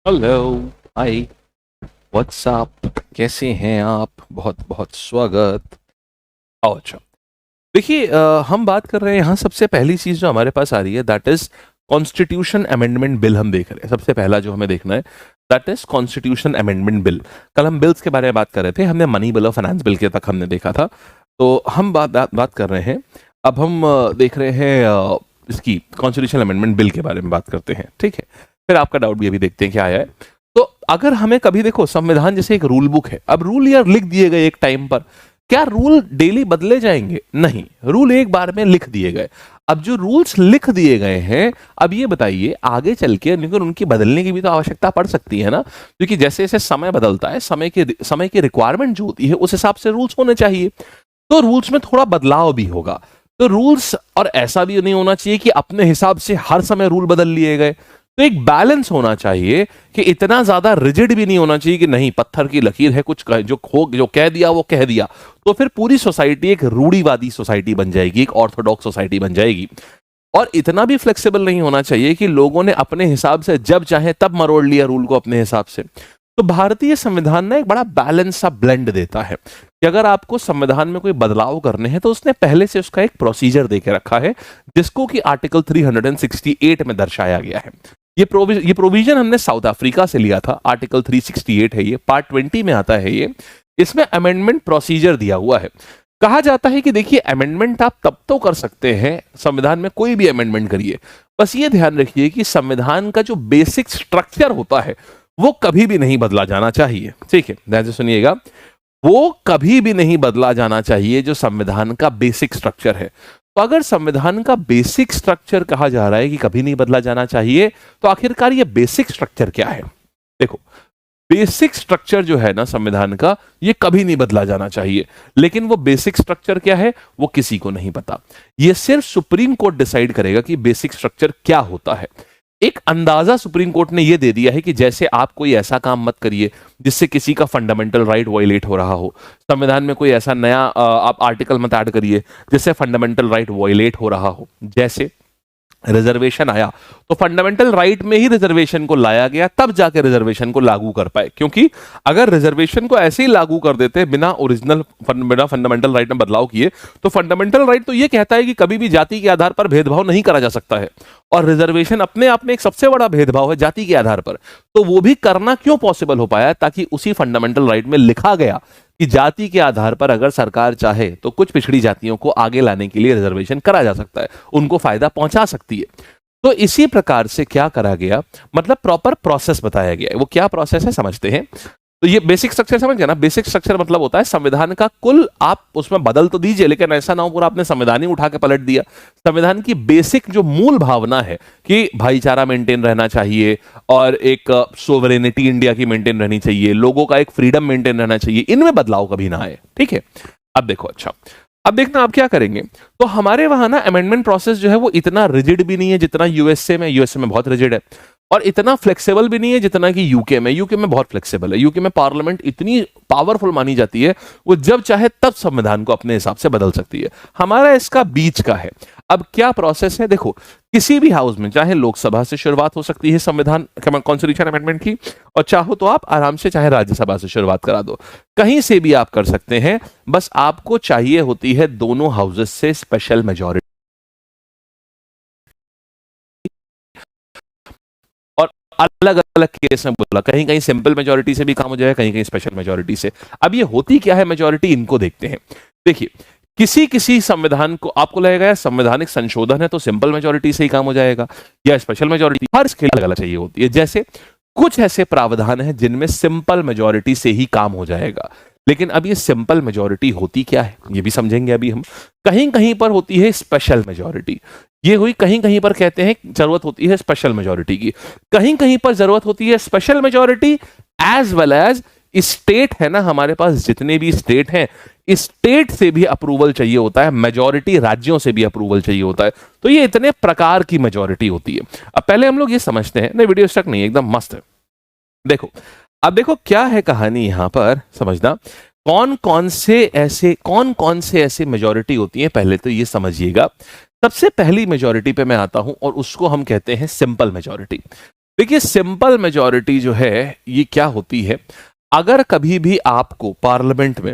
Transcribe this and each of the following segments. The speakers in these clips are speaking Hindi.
हेलो। हाय। व्हाट्सअप। कैसे हैं आप? बहुत बहुत स्वागत। आओ। अच्छा, देखिए, हम बात कर रहे हैं यहाँ। सबसे पहली चीज जो हमारे पास आ रही है that is constitution amendment bill. हम देख रहे हैं सबसे पहला जो हमें देखना है that is constitution amendment bill. कल हम बिल्स के बारे में बात कर रहे थे, हमने मनी बिल और फाइनेंस बिल के तक हमने देखा था। तो हम बात कर रहे हैं। अब हम देख रहे हैं इसकी कॉन्स्टिट्यूशन अमेंडमेंट बिल के बारे में बात करते हैं, ठीक है। फिर आपका डाउट भी अभी देखते हैं क्या आया है। तो अगर हमें कभी देखो, संविधान जैसे एक रूल बुक है। अब रूल यार लिख दिए गए एक टाइम पर, क्या रूल डेली बदले जाएंगे? नहीं, रूल एक बार में लिख दिए गए। अब जो रूल्स लिख दिए गए हैं, अब ये बताइए आगे चल के लेकिन उनकी बदलने की भी तो आवश्यकता पड़ सकती है ना, क्योंकि जैसे जैसे समय बदलता है, समय की रिक्वायरमेंट जो होती है उस हिसाब से रूल्स होने चाहिए। तो रूल्स में थोड़ा बदलाव भी होगा। तो रूल्स, और ऐसा भी नहीं होना चाहिए कि अपने हिसाब से हर समय रूल बदल लिए गए। तो एक बैलेंस होना चाहिए कि इतना ज्यादा रिजिड भी नहीं होना चाहिए कि नहीं, पत्थर की लकीर है, कुछ जो कह दिया वो कह दिया। तो फिर पूरी सोसाइटी एक रूढ़िवादी सोसाइटी बन जाएगी, एक ऑर्थोडॉक्स सोसाइटी बन जाएगी। और इतना भी फ्लेक्सिबल नहीं होना चाहिए कि लोगों ने अपने हिसाब से जब चाहे तब मरोड़ लिया रूल को अपने हिसाब से। तो भारतीय संविधान ना एक बड़ा बैलेंस सा ब्लेंड देता है कि अगर आपको संविधान में कोई बदलाव करने हैं तो उसने पहले से उसका एक प्रोसीजर दे के रखा है, जिसको कि आर्टिकल 368 में दर्शाया गया है। ये प्रोविजन हमने साउथ अफ्रीका से लिया था। आर्टिकल 368 है, ये पार्ट 20 में आता है। ये इसमें अमेंडमेंट प्रोसीजर दिया हुआ है। कहा जाता है कि देखिए, अमेंडमेंट आप तब तो कर सकते हैं, संविधान में कोई भी अमेंडमेंट करिए, बस ये ध्यान रखिए कि संविधान का जो बेसिक स्ट्रक्चर होता है वो कभी भी नहीं बदला जाना चाहिए। ठीक है, ध्यान से सुनिएगा, वो कभी भी नहीं बदला जाना चाहिए जो संविधान का बेसिक स्ट्रक्चर है। तो अगर संविधान का बेसिक स्ट्रक्चर कहा जा रहा है कि कभी नहीं बदला जाना चाहिए, तो आखिरकार ये बेसिक स्ट्रक्चर क्या है? देखो, बेसिक स्ट्रक्चर जो है ना संविधान का, ये कभी नहीं बदला जाना चाहिए। लेकिन वो बेसिक स्ट्रक्चर क्या है वो किसी को नहीं पता। ये सिर्फ सुप्रीम कोर्ट डिसाइड करेगा कि बेसिक स्ट्रक्चर क्या होता है। एक अंदाजा सुप्रीम कोर्ट ने यह दे दिया है कि जैसे आप कोई ऐसा काम मत करिए जिससे किसी का फंडामेंटल राइट वायलेट हो रहा हो। संविधान में कोई ऐसा नया आप आर्टिकल मत ऐड करिए जिससे फंडामेंटल राइट वायलेट हो रहा हो। जैसे रिजर्वेशन आया तो फंडामेंटल राइट में ही रिजर्वेशन को लाया गया, तब जाके रिजर्वेशन को लागू कर पाए। क्योंकि अगर रिजर्वेशन को ऐसे ही लागू कर देते बिना फंडामेंटल राइट में बदलाव किए, तो फंडामेंटल राइट तो ये कहता है कि कभी भी जाति के आधार पर भेदभाव नहीं करा जा सकता है, और रिजर्वेशन अपने आप में एक सबसे बड़ा भेदभाव है जाति के आधार पर। तो वो भी करना क्यों पॉसिबल हो पाया? ताकि उसी फंडामेंटल राइट में लिखा गया कि जाति के आधार पर अगर सरकार चाहे तो कुछ पिछड़ी जातियों को आगे लाने के लिए रिजर्वेशन करा जा सकता है, उनको फायदा पहुंचा सकती है। तो इसी प्रकार से क्या करा गया, मतलब प्रॉपर प्रोसेस बताया गया है। वो क्या प्रोसेस है समझते हैं। तो ये बेसिक स्ट्रक्चर समझ गया ना। बेसिक स्ट्रक्चर मतलब होता है संविधान का कुल, आप उसमें बदल तो दीजिए लेकिन ऐसा ना हो पूरा आपने संविधान ही उठा के पलट दिया। संविधान की बेसिक जो मूल भावना है कि भाईचारा मेंटेन रहना चाहिए, और एक सोवरेनिटी इंडिया की मेंटेन रहनी चाहिए, लोगों का एक फ्रीडम मेंटेन रहना चाहिए, इनमें बदलाव कभी ना आए। ठीक है, अब देखो, अच्छा अब देखना आप क्या करेंगे। तो हमारे वहां ना अमेंडमेंट प्रोसेस जो है वो इतना रिजिड भी नहीं है जितना यूएसए में। यूएसए में बहुत रिजिड है, और इतना फ्लेक्सिबल भी नहीं है जितना कि यूके में। यूके में बहुत फ्लेक्सिबल है। यूके में पार्लियामेंट इतनी पावरफुल मानी जाती है, वो जब चाहे तब संविधान को अपने हिसाब से बदल सकती है। हमारा इसका बीच का है। अब क्या प्रोसेस है देखो, किसी भी हाउस में, चाहे लोकसभा से शुरुआत हो सकती है संविधान कॉन्स्टिट्यूशन अमेंडमेंट की, और चाहो तो आप आराम से चाहे राज्यसभा से शुरुआत करा दो, कहीं से भी आप कर सकते हैं। बस आपको चाहिए होती है दोनों हाउसेस से स्पेशल मेजॉरिटी। अलग अलग केस में बोला, कहीं कहीं सिंपल मेजॉरिटी से भी काम हो जाएगा, कहीं कहीं स्पेशल मेजॉरिटी से। अब ये होती क्या है मेजॉरिटी, इनको देखते हैं। देखिए, किसी किसी संविधान को आपको लगेगा संवैधानिक संशोधन है तो सिंपल मेजॉरिटी से ही काम हो जाएगा, या स्पेशल मेजॉरिटी, हर इसके अलग अलग चाहिए होती है। जैसे कुछ ऐसे प्रावधान है जिनमें सिंपल मेजॉरिटी से ही काम हो जाएगा। लेकिन अब ये सिंपल मेजॉरिटी होती क्या है ये भी समझेंगे अभी हम। कहीं कहीं पर होती है स्पेशल मेजॉरिटी, ये हुई। कहीं कहीं पर कहते हैं जरूरत होती है स्पेशल मेजॉरिटी की, कहीं कहीं पर जरूरत होती है special majority as well as state है ना, हमारे पास जितने भी स्टेट हैं, स्टेट से भी अप्रूवल चाहिए होता है, मेजॉरिटी राज्यों से भी अप्रूवल चाहिए होता है। तो ये इतने प्रकार की मेजॉरिटी होती है। अब पहले हम लोग ये समझते हैं, नहीं वीडियो स्टक नहीं, एकदम मस्त है। देखो, अब देखो क्या है कहानी यहां पर, समझना कौन कौन से ऐसे मेजॉरिटी होती है, पहले तो ये समझिएगा। सबसे पहली मेजॉरिटी पे मैं आता हूं, और उसको हम कहते हैं सिंपल मेजॉरिटी। देखिए सिंपल मेजॉरिटी जो है ये क्या होती है, अगर कभी भी आपको पार्लियामेंट में,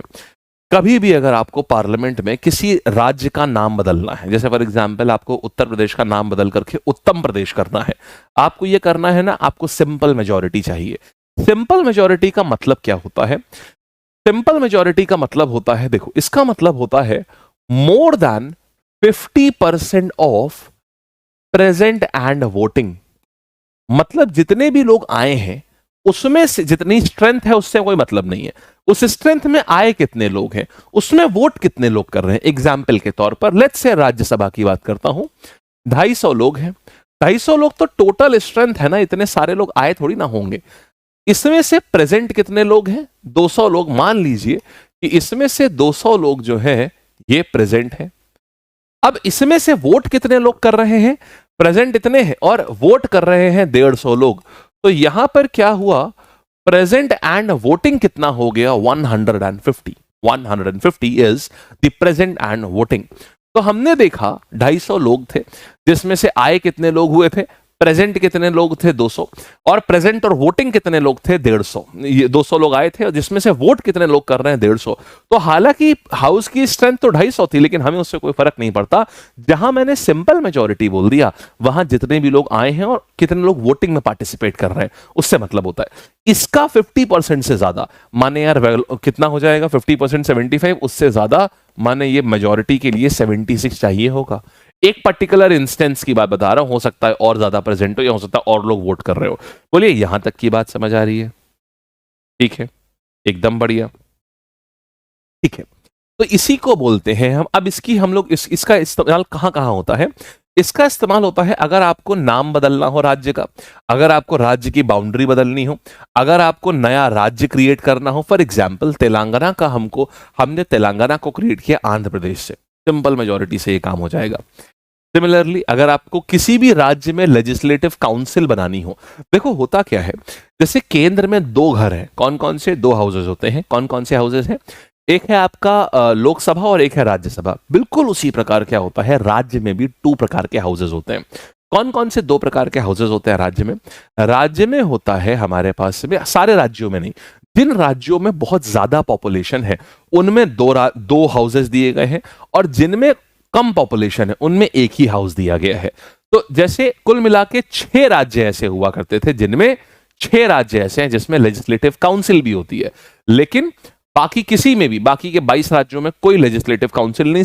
कभी भी अगर आपको पार्लियामेंट में किसी राज्य का नाम बदलना है, जैसे फॉर एग्जांपल आपको उत्तर प्रदेश का नाम बदल करके उत्तम प्रदेश करना है, आपको ये करना है ना, आपको सिंपल मेजॉरिटी चाहिए। सिंपल मेजॉरिटी का मतलब क्या होता है? सिंपल मेजॉरिटी का मतलब होता है, देखो इसका मतलब होता है more than 50% of present and voting. मतलब जितने भी लोग आए हैं उसमें से जितनी स्ट्रेंथ है उससे कोई मतलब नहीं है, उस स्ट्रेंथ में आए कितने लोग हैं, उसमें वोट कितने लोग कर रहे हैं। एग्जाम्पल के तौर पर लेट्स से राज्यसभा की बात करता हूं, 250 लोग हैं, 250 लोग तो टोटल स्ट्रेंथ है ना, इतने सारे लोग आए थोड़ी ना होंगे। इसमें से प्रेजेंट कितने लोग हैं? 200 लोग। मान लीजिए कि इसमें से 200 लोग जो है ये प्रेजेंट है। अब इसमें से वोट कितने लोग कर रहे हैं? प्रेजेंट इतने हैं और वोट कर रहे हैं 150 लोग। तो यहां पर क्या हुआ, प्रेजेंट एंड वोटिंग कितना हो गया? 150। 150 is the present and voting. तो हमने देखा 250 लोग थे, जिसमें से आए कितने लोग हुए थे? प्रेजेंट कितने लोग थे? 200। और प्रेजेंट और वोटिंग कितने लोग थे? 150। ये 200 लोग आए थे और जिसमें से वोट कितने लोग कर रहे हैं? 150। तो हालांकि हाउस की स्ट्रेंथ तो 250 थी, लेकिन हमें उससे कोई फर्क नहीं पड़ता। जहां मैंने सिंपल मेजोरिटी बोल दिया, वहां जितने भी लोग आए हैं और कितने लोग वोटिंग में पार्टिसिपेट कर रहे हैं उससे मतलब होता है। इसका 50% से ज्यादा, माने यार कितना हो जाएगा? 50% 75, उससे ज्यादा माने ये मेजोरिटी के लिए 76 चाहिए होगा। एक पर्टिकुलर इंस्टेंस की बात बता रहा हूं, हो सकता है और ज्यादा प्रेजेंट हो या हो सकता है और लोग वोट कर रहे हो। बोलिए यहां तक की बात समझ आ रही है? ठीक है, एकदम बढ़िया। ठीक है, तो इसी को बोलते हैं हम। अब इसकी हम लोग इसका इस्तेमाल कहां कहां होता है? इसका इस्तेमाल होता है अगर आपको नाम बदलना हो राज्य का, अगर आपको राज्य की बाउंड्री बदलनी हो, अगर आपको नया राज्य क्रिएट करना हो। फॉर एग्जाम्पल तेलंगाना का हमने तेलंगाना को क्रिएट किया आंध्र प्रदेश से, सिंपल मेजोरिटी से ये काम हो जाएगा। सिमिलरली अगर आपको किसी भी राज्य में लेजिस्लेटिव काउंसिल बनानी हो, देखो होता क्या है, जैसे केंद्र में दो घर हैं, कौन कौन से? दो हाउसेज होते हैं। कौन कौन से हाउसेज हैं? एक है आपका लोकसभा और एक है राज्यसभा। बिल्कुल उसी प्रकार क्या होता है, राज्य में भी 2 प्रकार के हाउसेज होते हैं। कौन कौन से 2 प्रकार के हाउसेज होते हैं राज्य में? राज्य में होता है हमारे पास में, सारे राज्यों में नहीं, जिन राज्यों में बहुत ज्यादा पॉपुलेशन है उनमें दो हाउसेज दिए गए हैं, और जिनमें कम पॉपुलेशन है उनमें एक ही हाउस दिया गया है। तो जैसे कुल मिला के 6 राज्य ऐसे हुआ करते थे, जिनमें 6 राज्य ऐसे हैं जिसमें लेजिस्लेटिव काउंसिल भी होती है। लेकिन बाकी किसी में भी, बाकी के 22 राज्यों में कोई लेजिस्लेटिव काउंसिल नहीं,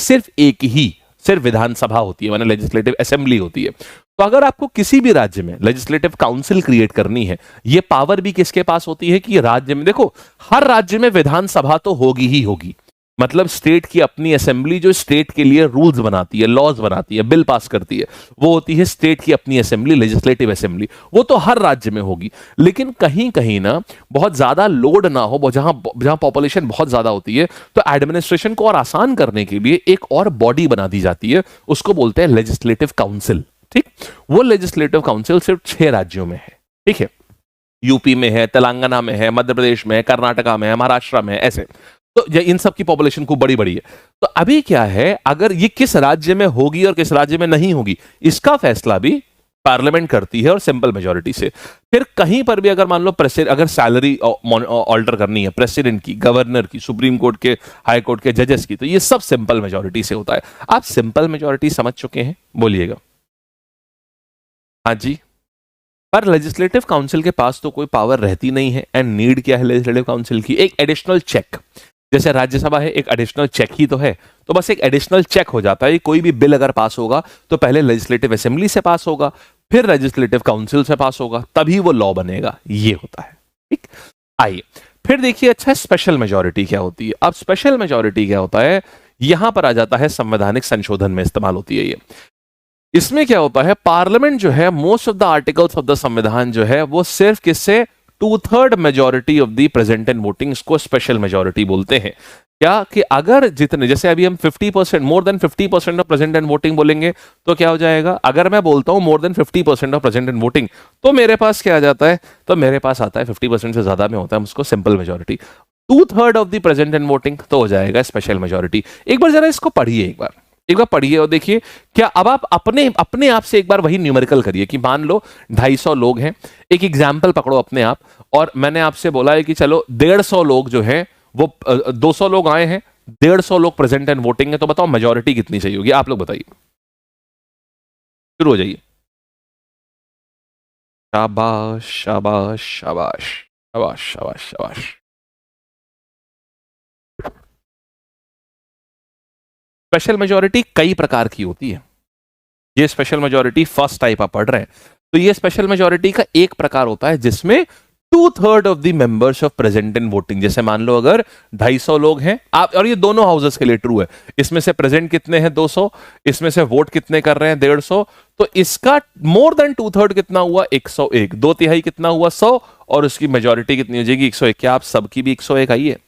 सिर्फ विधानसभा होती है, माने लेजिस्लेटिव असेंबली होती है। तो अगर आपको किसी भी राज्य में लेजिस्लेटिव काउंसिल क्रिएट करनी है, ये पावर भी किसके पास होती है कि राज्य में, देखो हर राज्य में विधानसभा तो होगी ही होगी। मतलब स्टेट की अपनी असेंबली जो स्टेट के लिए रूल्स बनाती है, लॉज बनाती है, बिल पास करती है, वो होती है स्टेट की अपनी असेंबली, लेजिस्लेटिव असेंबली। वो तो हर राज्य में होगी। लेकिन कहीं कहीं ना बहुत ज्यादा लोड ना हो, जहां पॉपुलेशन बहुत ज्यादा होती है, तो एडमिनिस्ट्रेशन को और आसान करने के लिए एक और बॉडी बना दी जाती है, उसको बोलते हैं लेजिस्लेटिव काउंसिल। ठीक, वो लेजिस्लेटिव काउंसिल सिर्फ 6 राज्यों में है। ठीक है, यूपी में है, तेलंगाना में है, मध्य प्रदेश में है, कर्नाटका में है, महाराष्ट्र में है, ऐसे। तो इन सब की पॉपुलेशन खूब बड़ी बड़ी है। तो अभी क्या है, अगर ये किस राज्य में होगी और किस राज्य में नहीं होगी, इसका फैसला भी पार्लियामेंट करती है और सिंपल मेजोरिटी से। फिर कहीं पर भी अगर मान लो अगर सैलरी ऑल्टर करनी है प्रेसिडेंट की, गवर्नर की, सुप्रीम कोर्ट के, हाई कोर्ट के जजेस की, तो ये सब सिंपल मेजोरिटी से होता है। आप सिंपल मेजोरिटी समझ चुके हैं? बोलिएगा। हाँ जी। पर लेजिस्लेटिव काउंसिल के पास तो कोई पावर रहती नहीं है। एंड नीड क्या है लेजिस्लेटिव काउंसिल की? एक एडिशनल चेक। जैसे राज्यसभा है, एक एडिशनल चेक ही तो है। तो बस एक एडिशनल चेक हो जाता है। कोई भी बिल अगर पास होगा तो पहले लेजिस्लेटिव असेंबली से पास होगा, फिर लेजिस्लेटिव काउंसिल से पास होगा, तभी वो लॉ बनेगा। ये होता है। ठीक, आइए फिर देखिए, अच्छा स्पेशल मेजोरिटी क्या होती है? अब स्पेशल मेजोरिटी क्या होता है, यहां पर आ जाता है, संवैधानिक संशोधन में इस्तेमाल होती है ये। इसमें क्या होता है, पार्लियामेंट जो है, most of the articles of the संविधान जो है, वो सिर्फ किससे? 2/3 majority of the present and voting, इसको स्पेशल मेजोरिटी बोलते हैं। क्या कि अगर जितने, जैसे अभी हम 50%, more than 50% of present and voting बोलेंगे तो क्या हो जाएगा? अगर मैं बोलता हूं मोर than 50% of present and voting, तो मेरे पास क्या आ जाता है? तो मेरे पास आता है 50% से ज्यादा में होता है उसको simple majority. 2/3 of the present and voting तो हो जाएगा स्पेशल मेजोरिटी। एक बार जरा इसको पढ़िए, एक बार पढ़िए और देखिए क्या। अब आप अपने अपने आप से एक बार वही न्यूमेरिकल करिए कि मान लो 250 लोग हैं, एक एग्जाम्पल पकड़ो अपने आप, और मैंने आपसे बोला है कि चलो 150 लोग जो हैं वो 200 लोग आए हैं, 150 लोग प्रेजेंट एंड वोटिंग है, तो बताओ मेजोरिटी कितनी चाहिए होगी? आप लोग बताइए, शुरू हो जाइए। शाबाश शाबाश शाबाश शाबाश शाबाश शाबाश। स्पेशल मेजोरिटी कई प्रकार की होती है। ये स्पेशल मेजोरिटी फर्स्ट टाइप आप पढ़ रहे हैं, तो ये स्पेशल मेजोरिटी का एक प्रकार होता है जिसमें 2/3 of the members of present in voting. जैसे मान लो अगर 250 लोग हैं आप, और ये दोनों हाउसेस के लिए ट्रू है, इसमें से प्रेजेंट कितने हैं 200, इसमें से वोट कितने कर रहे हैं 150, तो इसका मोर देन 2/3 कितना हुआ 101, 2/3 कितना हुआ 100, और उसकी मेजोरिटी कितनी हो जाएगी 101। क्या आप सबकी भी 101 आई है?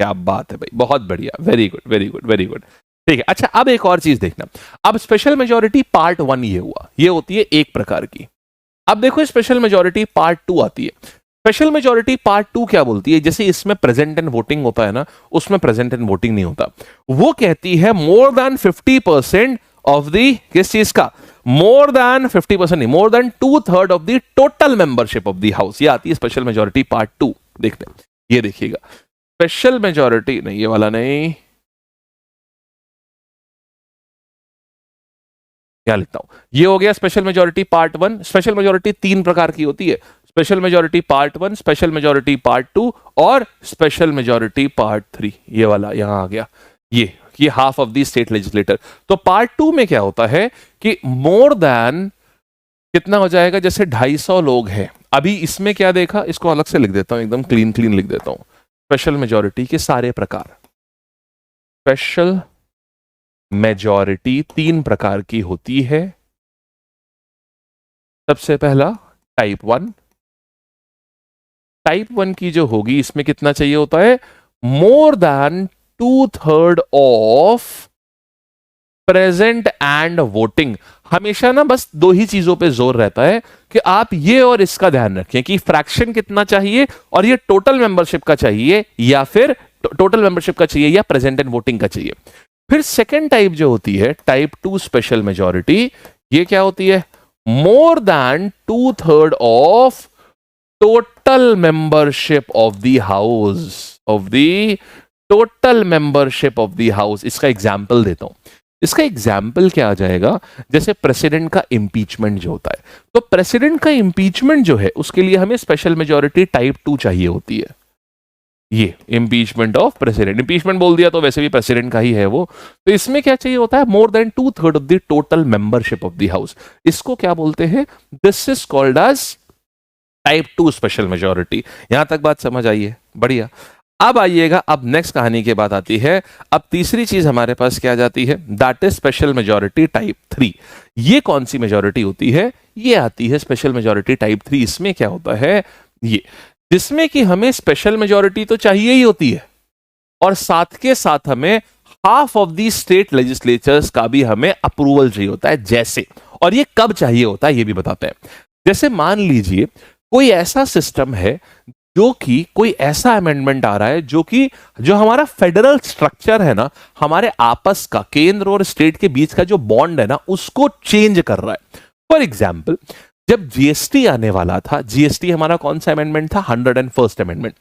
क्या बात है भाई, बहुत बढ़िया, very good very good very good. ठीक है, अच्छा अब एक और चीज देखना। अब स्पेशल मेजोरिटी पार्ट 1 ये हुआ, ये होती है एक प्रकार की। अब देखो स्पेशल मेजोरिटी पार्ट 2 आती है। स्पेशल मेजोरिटी पार्ट 2 क्या बोलती है? जैसे इसमें प्रेजेंट एंड वोटिंग होता है ना, उसमें प्रेजेंट एंड वोटिंग नहीं होता। वो कहती है मोर देन 50% ऑफ द, किस चीज का? मोर देन 50% नहीं, मोर than 2/3 of the total membership of the house. ये आती है स्पेशल मेजोरिटी पार्ट 2। देखते हैं, ये देखिएगा स्पेशल मेजोरिटी, नहीं ये वाला नहीं, क्या लिखता हूं, ये हो गया special majority part 1। Special majority 3 प्रकार की होती है, special majority part 1, special majority part 2 और स्पेशल मेजोरिटी पार्ट 3। ये वाला यहां आ गया, ये half of the state legislator. तो पार्ट 2 में क्या होता है कि मोर देन कितना हो जाएगा, जैसे 250 लोग हैं। अभी इसमें क्या देखा, इसको अलग से लिख देता हूं, एकदम क्लीन क्लीन लिख देता हूं। स्पेशल मेजोरिटी के सारे प्रकार। स्पेशल मेजॉरिटी 3 प्रकार की होती है। सबसे पहला टाइप 1। टाइप 1 की जो होगी इसमें कितना चाहिए होता है? More than 2/3 of present and voting. हमेशा ना बस 2 ही चीजों पे जोर रहता है कि आप ये और इसका ध्यान रखें कि फ्रैक्शन कितना चाहिए, और ये टोटल मेंबरशिप का चाहिए या फिर टोटल मेंबरशिप का चाहिए या प्रेजेंट एंड वोटिंग का चाहिए। फिर सेकेंड टाइप जो होती है टाइप 2 स्पेशल मेजॉरिटी, ये क्या होती है? More than 2/3 of total membership of the house, of the total membership of the house. इसका एग्जाम्पल देता हूं। इसका एग्जाम्पल क्या आ जाएगा? जैसे प्रेसिडेंट का इंपीचमेंट जो होता है, तो प्रेसिडेंट का इंपीचमेंट जो है उसके लिए हमें स्पेशल मेजॉरिटी टाइप 2 चाहिए होती है। ये इंपीचमेंट ऑफ प्रेसिडेंट, इंपीचमेंट बोल दिया तो वैसे भी प्रेसिडेंट का ही है वो, तो इसमें क्या चाहिए होता है? More than 2/3 of the total membership of the house. इसको क्या बोलते हैं? This is called as type 2 special majority. यहां तक बात समझ आई है? बढ़िया। अब आइएगा, अब नेक्स्ट कहानी की बात आती है। अब तीसरी चीज हमारे पास क्या जाती है? That is special majority type 3। ये कौन सी मेजॉरिटी होती है? ये आती है स्पेशल मेजॉरिटी टाइप 3। इसमें क्या होता है? ये जिसमें कि हमें स्पेशल मेजॉरिटी तो चाहिए ही होती है, और साथ के साथ हमें half of the state legislatures का भी हमें अप्रूवल चाहिए होता है। जैसे, और ये कब चाहिए होता है ये भी बताते हैं। जैसे मान लीजिए कोई ऐसा सिस्टम है जो कि कोई ऐसा अमेंडमेंट आ रहा है जो हमारा फेडरल स्ट्रक्चर है ना, हमारे आपस का केंद्र और स्टेट के बीच का जो बॉन्ड है ना, उसको चेंज कर रहा है। फॉर एग्जाम्पल, जब जीएसटी आने वाला था, जीएसटी हमारा कौन सा अमेंडमेंट था? 101st amendment.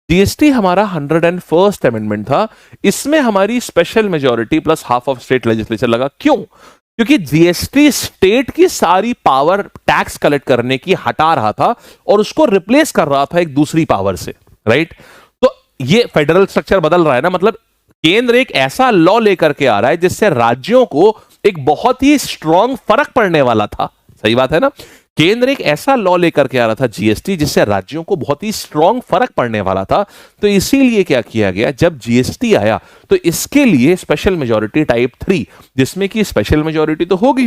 जीएसटी हमारा 101st अमेंडमेंट था। इसमें हमारी special majority plus half of state legislature लगा। क्यों? क्योंकि जीएसटी स्टेट की सारी पावर टैक्स कलेक्ट करने की हटा रहा था और उसको रिप्लेस कर रहा था एक दूसरी पावर से, राइट? तो ये फेडरल स्ट्रक्चर बदल रहा है ना, मतलब केंद्र एक ऐसा लॉ लेकर के आ रहा है जिससे राज्यों को एक बहुत ही स्ट्रांग फर्क पड़ने वाला था। सही बात है ना? केंद्र एक ऐसा लॉ लेकर के आ रहा था जीएसटी, जिससे राज्यों को बहुत ही स्ट्रांग फर्क पड़ने वाला था। तो इसीलिए क्या किया गया, जब जीएसटी आया तो इसके लिए स्पेशल मेजॉरिटी टाइप 3, जिसमें कि स्पेशल मेजॉरिटी तो होगी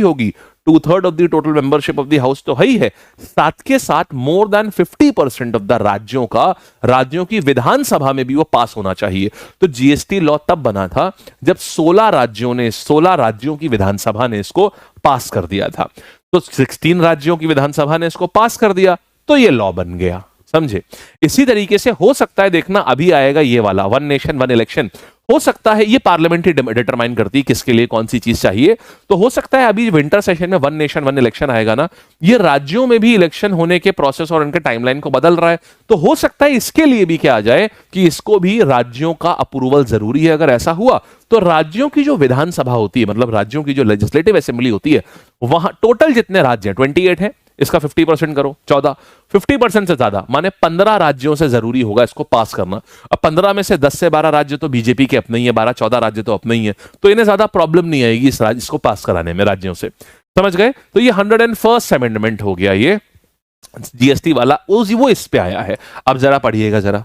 2/3 of the total membership of the house तो है ही है, साथ के साथ मोर देन 50% ऑफ द राज्यों की विधानसभा में भी वो पास होना चाहिए। तो जीएसटी लॉ तब बना था जब 16 राज्यों की विधानसभा ने इसको पास कर दिया था। तो 16 राज्यों की विधानसभा ने इसको पास कर दिया, तो ये लॉ बन गया। समझे? इसी तरीके से हो सकता है, देखना अभी आएगा ये वाला वन नेशन वन इलेक्शन, हो सकता है ये पार्लियामेंट ही डिटरमाइन करती है किसके लिए कौन सी चीज चाहिए। तो हो सकता है अभी विंटर सेशन में वन नेशन वन इलेक्शन आएगा ना, ये राज्यों में भी इलेक्शन होने के प्रोसेस और उनके टाइमलाइन को बदल रहा है। तो हो सकता है इसके लिए भी क्या आ जाए कि इसको भी राज्यों का अप्रूवल जरूरी है। अगर ऐसा हुआ तो राज्यों की जो विधानसभा होती है, मतलब राज्यों की जो लेजिस्लेटिव असेंबली होती है, वहां टोटल जितने राज्य हैं 28 है, इसका 50% करो 14, 50% से ज्यादा माने 15 राज्यों से जरूरी होगा इसको पास करना। अब 15 में से 10 से 12 राज्य तो बीजेपी के अपने ही है, 12-14 राज्य तो अपने ही है, तो इन्हें ज्यादा प्रॉब्लम नहीं आएगी इस राज्य इसको पास कराने में राज्यों से। समझ गए? तो ये 101st अमेंडमेंट हो गया ये जीएसटी वाला, वो इस पे आया है। अब जरा पढ़िएगा जरा,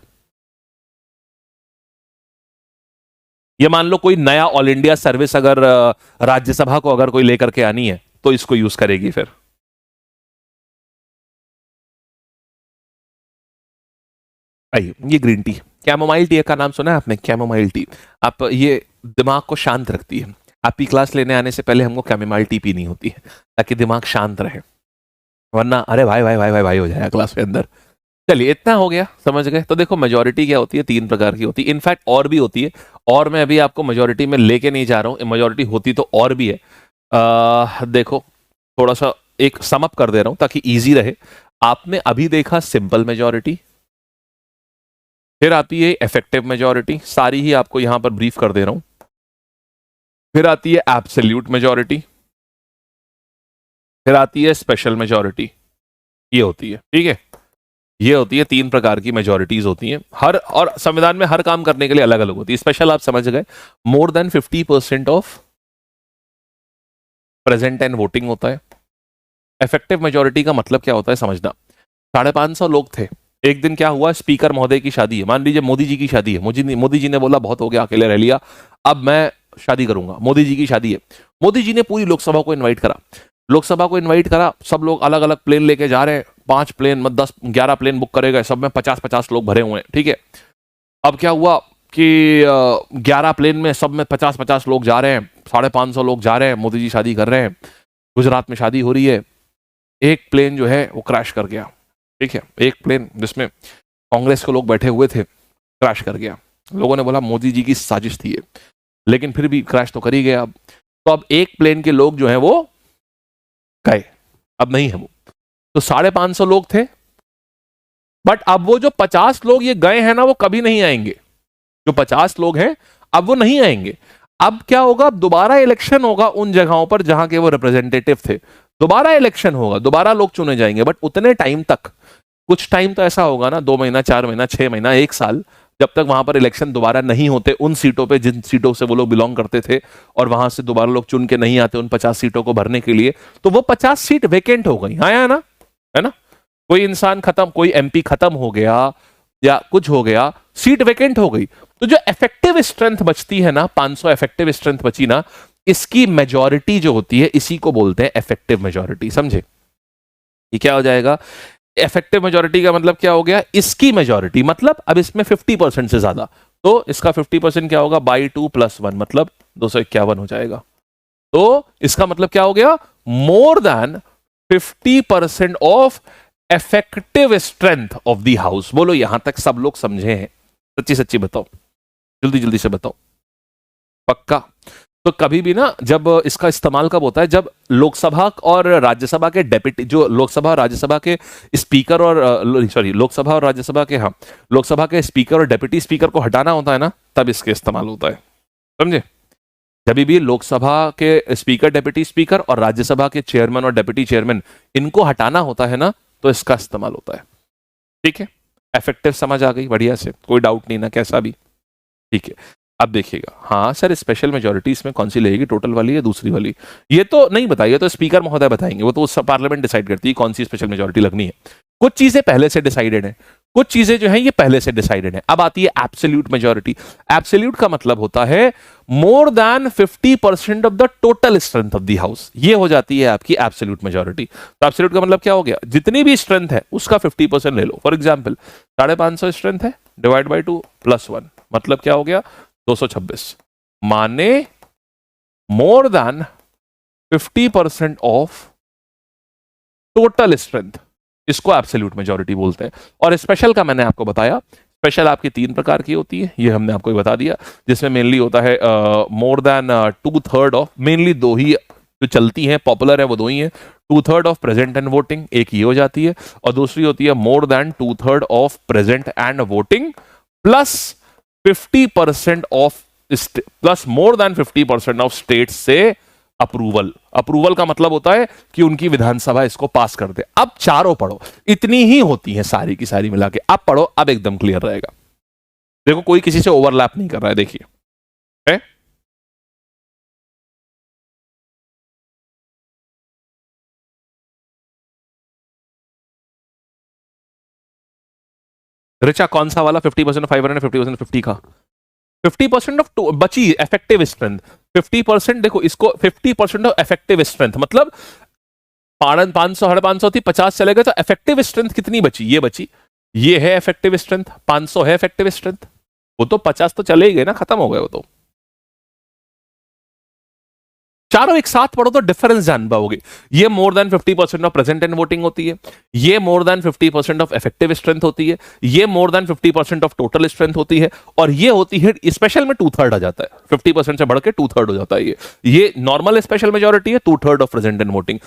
ये मान लो कोई नया ऑल इंडिया सर्विस अगर राज्यसभा को अगर कोई लेकर के आनी है तो इसको यूज करेगी फिर। आइए, ये ग्रीन टी, कैमोमाइल टी का नाम सुना है आपने? कैमोमाइल टी, आप ये दिमाग को शांत रखती है। आपकी क्लास लेने आने से पहले हमको कैमोमाइल टी पीनी होती है ताकि दिमाग शांत रहे, वरना अरे भाई भाई भाई भाई भाई हो जाएगा क्लास के अंदर। चलिए इतना हो गया, समझ गए? तो देखो मेजोरिटी क्या होती है, 3 प्रकार की होती है, इनफैक्ट और भी होती है, और मैं अभी आपको मेजोरिटी में लेके नहीं जा रहा हूं, मेजोरिटी होती तो और भी है। देखो थोड़ा सा एक समअप कर दे रहा हूं ताकि इजी रहे। आपने अभी देखा सिंपल मेजोरिटी, फिर आती है इफेक्टिव मेजोरिटी, सारी ही आपको यहां पर ब्रीफ कर दे रहा हूं। फिर आती है एब्सोल्यूट मेजोरिटी, फिर आती है स्पेशल मेजोरिटी। ये होती है, ठीक है, ये होती है 3 प्रकार की मेजोरिटीज होती हैं हर, और संविधान में हर काम करने के लिए अलग अलग होती है। स्पेशल आप समझ गए, मोर than 50% of present and voting होता है। इफेक्टिव मेजोरिटी का मतलब क्या होता है समझना, 550 लोग थे, एक दिन क्या हुआ, स्पीकर महोदय की शादी है, मान लीजिए मोदी जी की शादी है, मोदी जी ने बोला बहुत हो गया, अकेले रह लिया, अब मैं शादी करूंगा, मोदी जी की शादी है। मोदी जी ने पूरी लोकसभा को इन्वाइट करा, लोकसभा को इन्वाइट करा, सब लोग अलग अलग प्लेन लेके जा रहे हैं, 5 प्लेन 10-11 प्लेन बुक करे गए, सब में 50-50 लोग भरे हुए हैं, ठीक है। अब क्या हुआ कि 11 प्लेन में सब में 50-50 लोग जा रहे हैं, 550 लोग जा रहे हैं, मोदी जी शादी कर रहे हैं, गुजरात में शादी हो रही है। एक प्लेन जो है वो क्रैश कर गया, ठीक है, एक प्लेन जिसमें कांग्रेस के लोग बैठे हुए थे क्रैश कर गया। लोगों ने बोला मोदी जी की साजिश थी ये, लेकिन फिर भी क्रैश तो कर ही गया। अब तो अब एक प्लेन के लोग जो है वो गए, अब नहीं है वो, तो 550 लोग थे, बट अब वो जो 50 लोग ये गए हैं ना, वो कभी नहीं आएंगे। जो 50 लोग हैं अब वो नहीं आएंगे। अब क्या होगा, अब दोबारा इलेक्शन होगा उन जगहों पर जहां के वो रिप्रेजेंटेटिव थे, दोबारा इलेक्शन होगा, दोबारा लोग चुने जाएंगे, बट उतने टाइम तक, कुछ टाइम तो ऐसा होगा ना, 2 महीना, 4 महीना, 6 महीना, 1 साल, जब तक वहां पर इलेक्शन दोबारा नहीं होते उन सीटों पे जिन सीटों से वो लोग बिलोंग करते थे, और वहां से दोबारा लोग चुन के नहीं आते उन 50 सीटों को भरने के लिए, तो वो 50 सीट वेकेंट हो गई। हाँ, ना, है ना, कोई इंसान खत्म, कोई एमपी खत्म हो गया या कुछ हो गया, सीट वेकेंट हो गई, तो जो इफेक्टिव स्ट्रेंथ बचती है ना, 500 इफेक्टिव स्ट्रेंथ बची ना, इसकी मेजॉरिटी जो होती है इसी को बोलते हैं इफेक्टिव मेजॉरिटी। समझे? ये क्या हो जाएगा, इफेक्टिव मेजॉरिटी का मतलब क्या हो गया, इसकी मेजॉरिटी, मतलब अब इसमें 50% से ज्यादा, तो इसका 50% क्या होगा, बाई 2 + 1 मतलब 251 हो जाएगा। तो इसका मतलब क्या हो गया, मोर than 50% of effective strength of the house. बोलो यहां तक सब लोग समझे हैं? सच्ची सच्ची बताओ, जल्दी जल्दी से बताओ, पक्का? तो कभी भी ना, जब इसका इस्तेमाल कब होता है, जब लोकसभा और राज्यसभा के डेप्यूटी, जो लोकसभा और राज्यसभा के स्पीकर और सॉरी लोकसभा और राज्यसभा के, हाँ, लोकसभा के स्पीकर और डेप्यूटी स्पीकर को हटाना होता है ना, तब इसके इस्तेमाल होता है। समझे? जब भी लोकसभा के स्पीकर, डेप्यूटी स्पीकर और राज्यसभा के चेयरमैन और डेप्यूटी चेयरमैन, इनको हटाना होता है ना, तो इसका इस्तेमाल होता है। ठीक है, इफेक्टिव समझ आ गई? बढ़िया से, कोई डाउट नहीं ना, कैसा भी? ठीक है, अब देखिएगा। हाँ सर, स्पेशल मेजोरिटी इसमें कौन सी लगेगी, टोटल वाली या दूसरी वाली? ये तो नहीं बताइए, तो स्पीकर महोदय बताएंगे, वो तो पार्लियामेंट डिसाइड करती है कौन सी स्पेशल मेजोरिटी लगनी है। कुछ चीजें पहले से डिसाइडेड है, कुछ चीजें जो है ये पहले से डिसाइडेड है। अब आती है एब्सोल्यूट मेजोरिटी। एब्सोल्यूट का मतलब होता है more than 50% of the total strength of the house, ये हो जाती है आपकी एब्सोल्यूट मेजोरिटी। तो एब्सोल्यूट का मतलब क्या हो गया, जितनी भी स्ट्रेंथ है उसका 50% ले लो। फॉर एग्जाम्पल 550 स्ट्रेंथ है, डिवाइड बाई 2 + 1 मतलब क्या हो गया, 226, माने मोर देन 50% ऑफ टोटल स्ट्रेंथ, इसको एब्सोल्यूट मेजॉरिटी बोलते हैं। और स्पेशल का मैंने आपको बताया, स्पेशल आपकी 3 प्रकार की होती है, ये हमने आपको बता दिया, जिसमें मेनली होता है मोर देन 2/3 ऑफ, मेनली दो ही जो चलती हैं, पॉपुलर है वो दो ही हैं, 2/3 ऑफ प्रेजेंट एंड वोटिंग, एक ये हो जाती है, और दूसरी होती है more than 2/3 of present and voting plus 50% of plus more than 50% of state से अप्रूवल। अप्रूवल का मतलब होता है कि उनकी विधानसभा इसको पास कर दे। अब चारों पढ़ो, इतनी ही होती हैं सारी की सारी मिला के, अब पढ़ो, अब एकदम क्लियर रहेगा। देखो कोई किसी से ओवरलैप नहीं कर रहा है, देखिए है? रिचा कौन सा वाला 50% ऑफ 500, 50% 50 का 50% ऑफ बची इफेक्टिव स्ट्रेंथ 50%। देखो इसको 50% ऑफ इफेक्टिव स्ट्रेंथ मतलब 500 550 थी, 50 चले गए, तो इफेक्टिव स्ट्रेंथ कितनी बची? ये बची, ये है इफेक्टिव स्ट्रेंथ, 500 है इफेक्टिव स्ट्रेंथ, वो तो 50 तो चले ही गए ना, खत्म हो गए वो तो। चारों एक साथ पढ़ो तो डिफरेंस जान पाओगे। ये मोर than 50% of present and voting होती है, ये मोर देन 50% ऑफ इफेक्टिव स्ट्रेंथ होती है, ये मोर देन 50% ऑफ टोटल स्ट्रेंथ होती है, और ये होती है स्पेशल में 2/3 आ जाता है, 50% से बढ़ के 2/3 हो जाता है। ये नॉर्मल स्पेशल मेजोरिटी है, 2/3 of present and voting.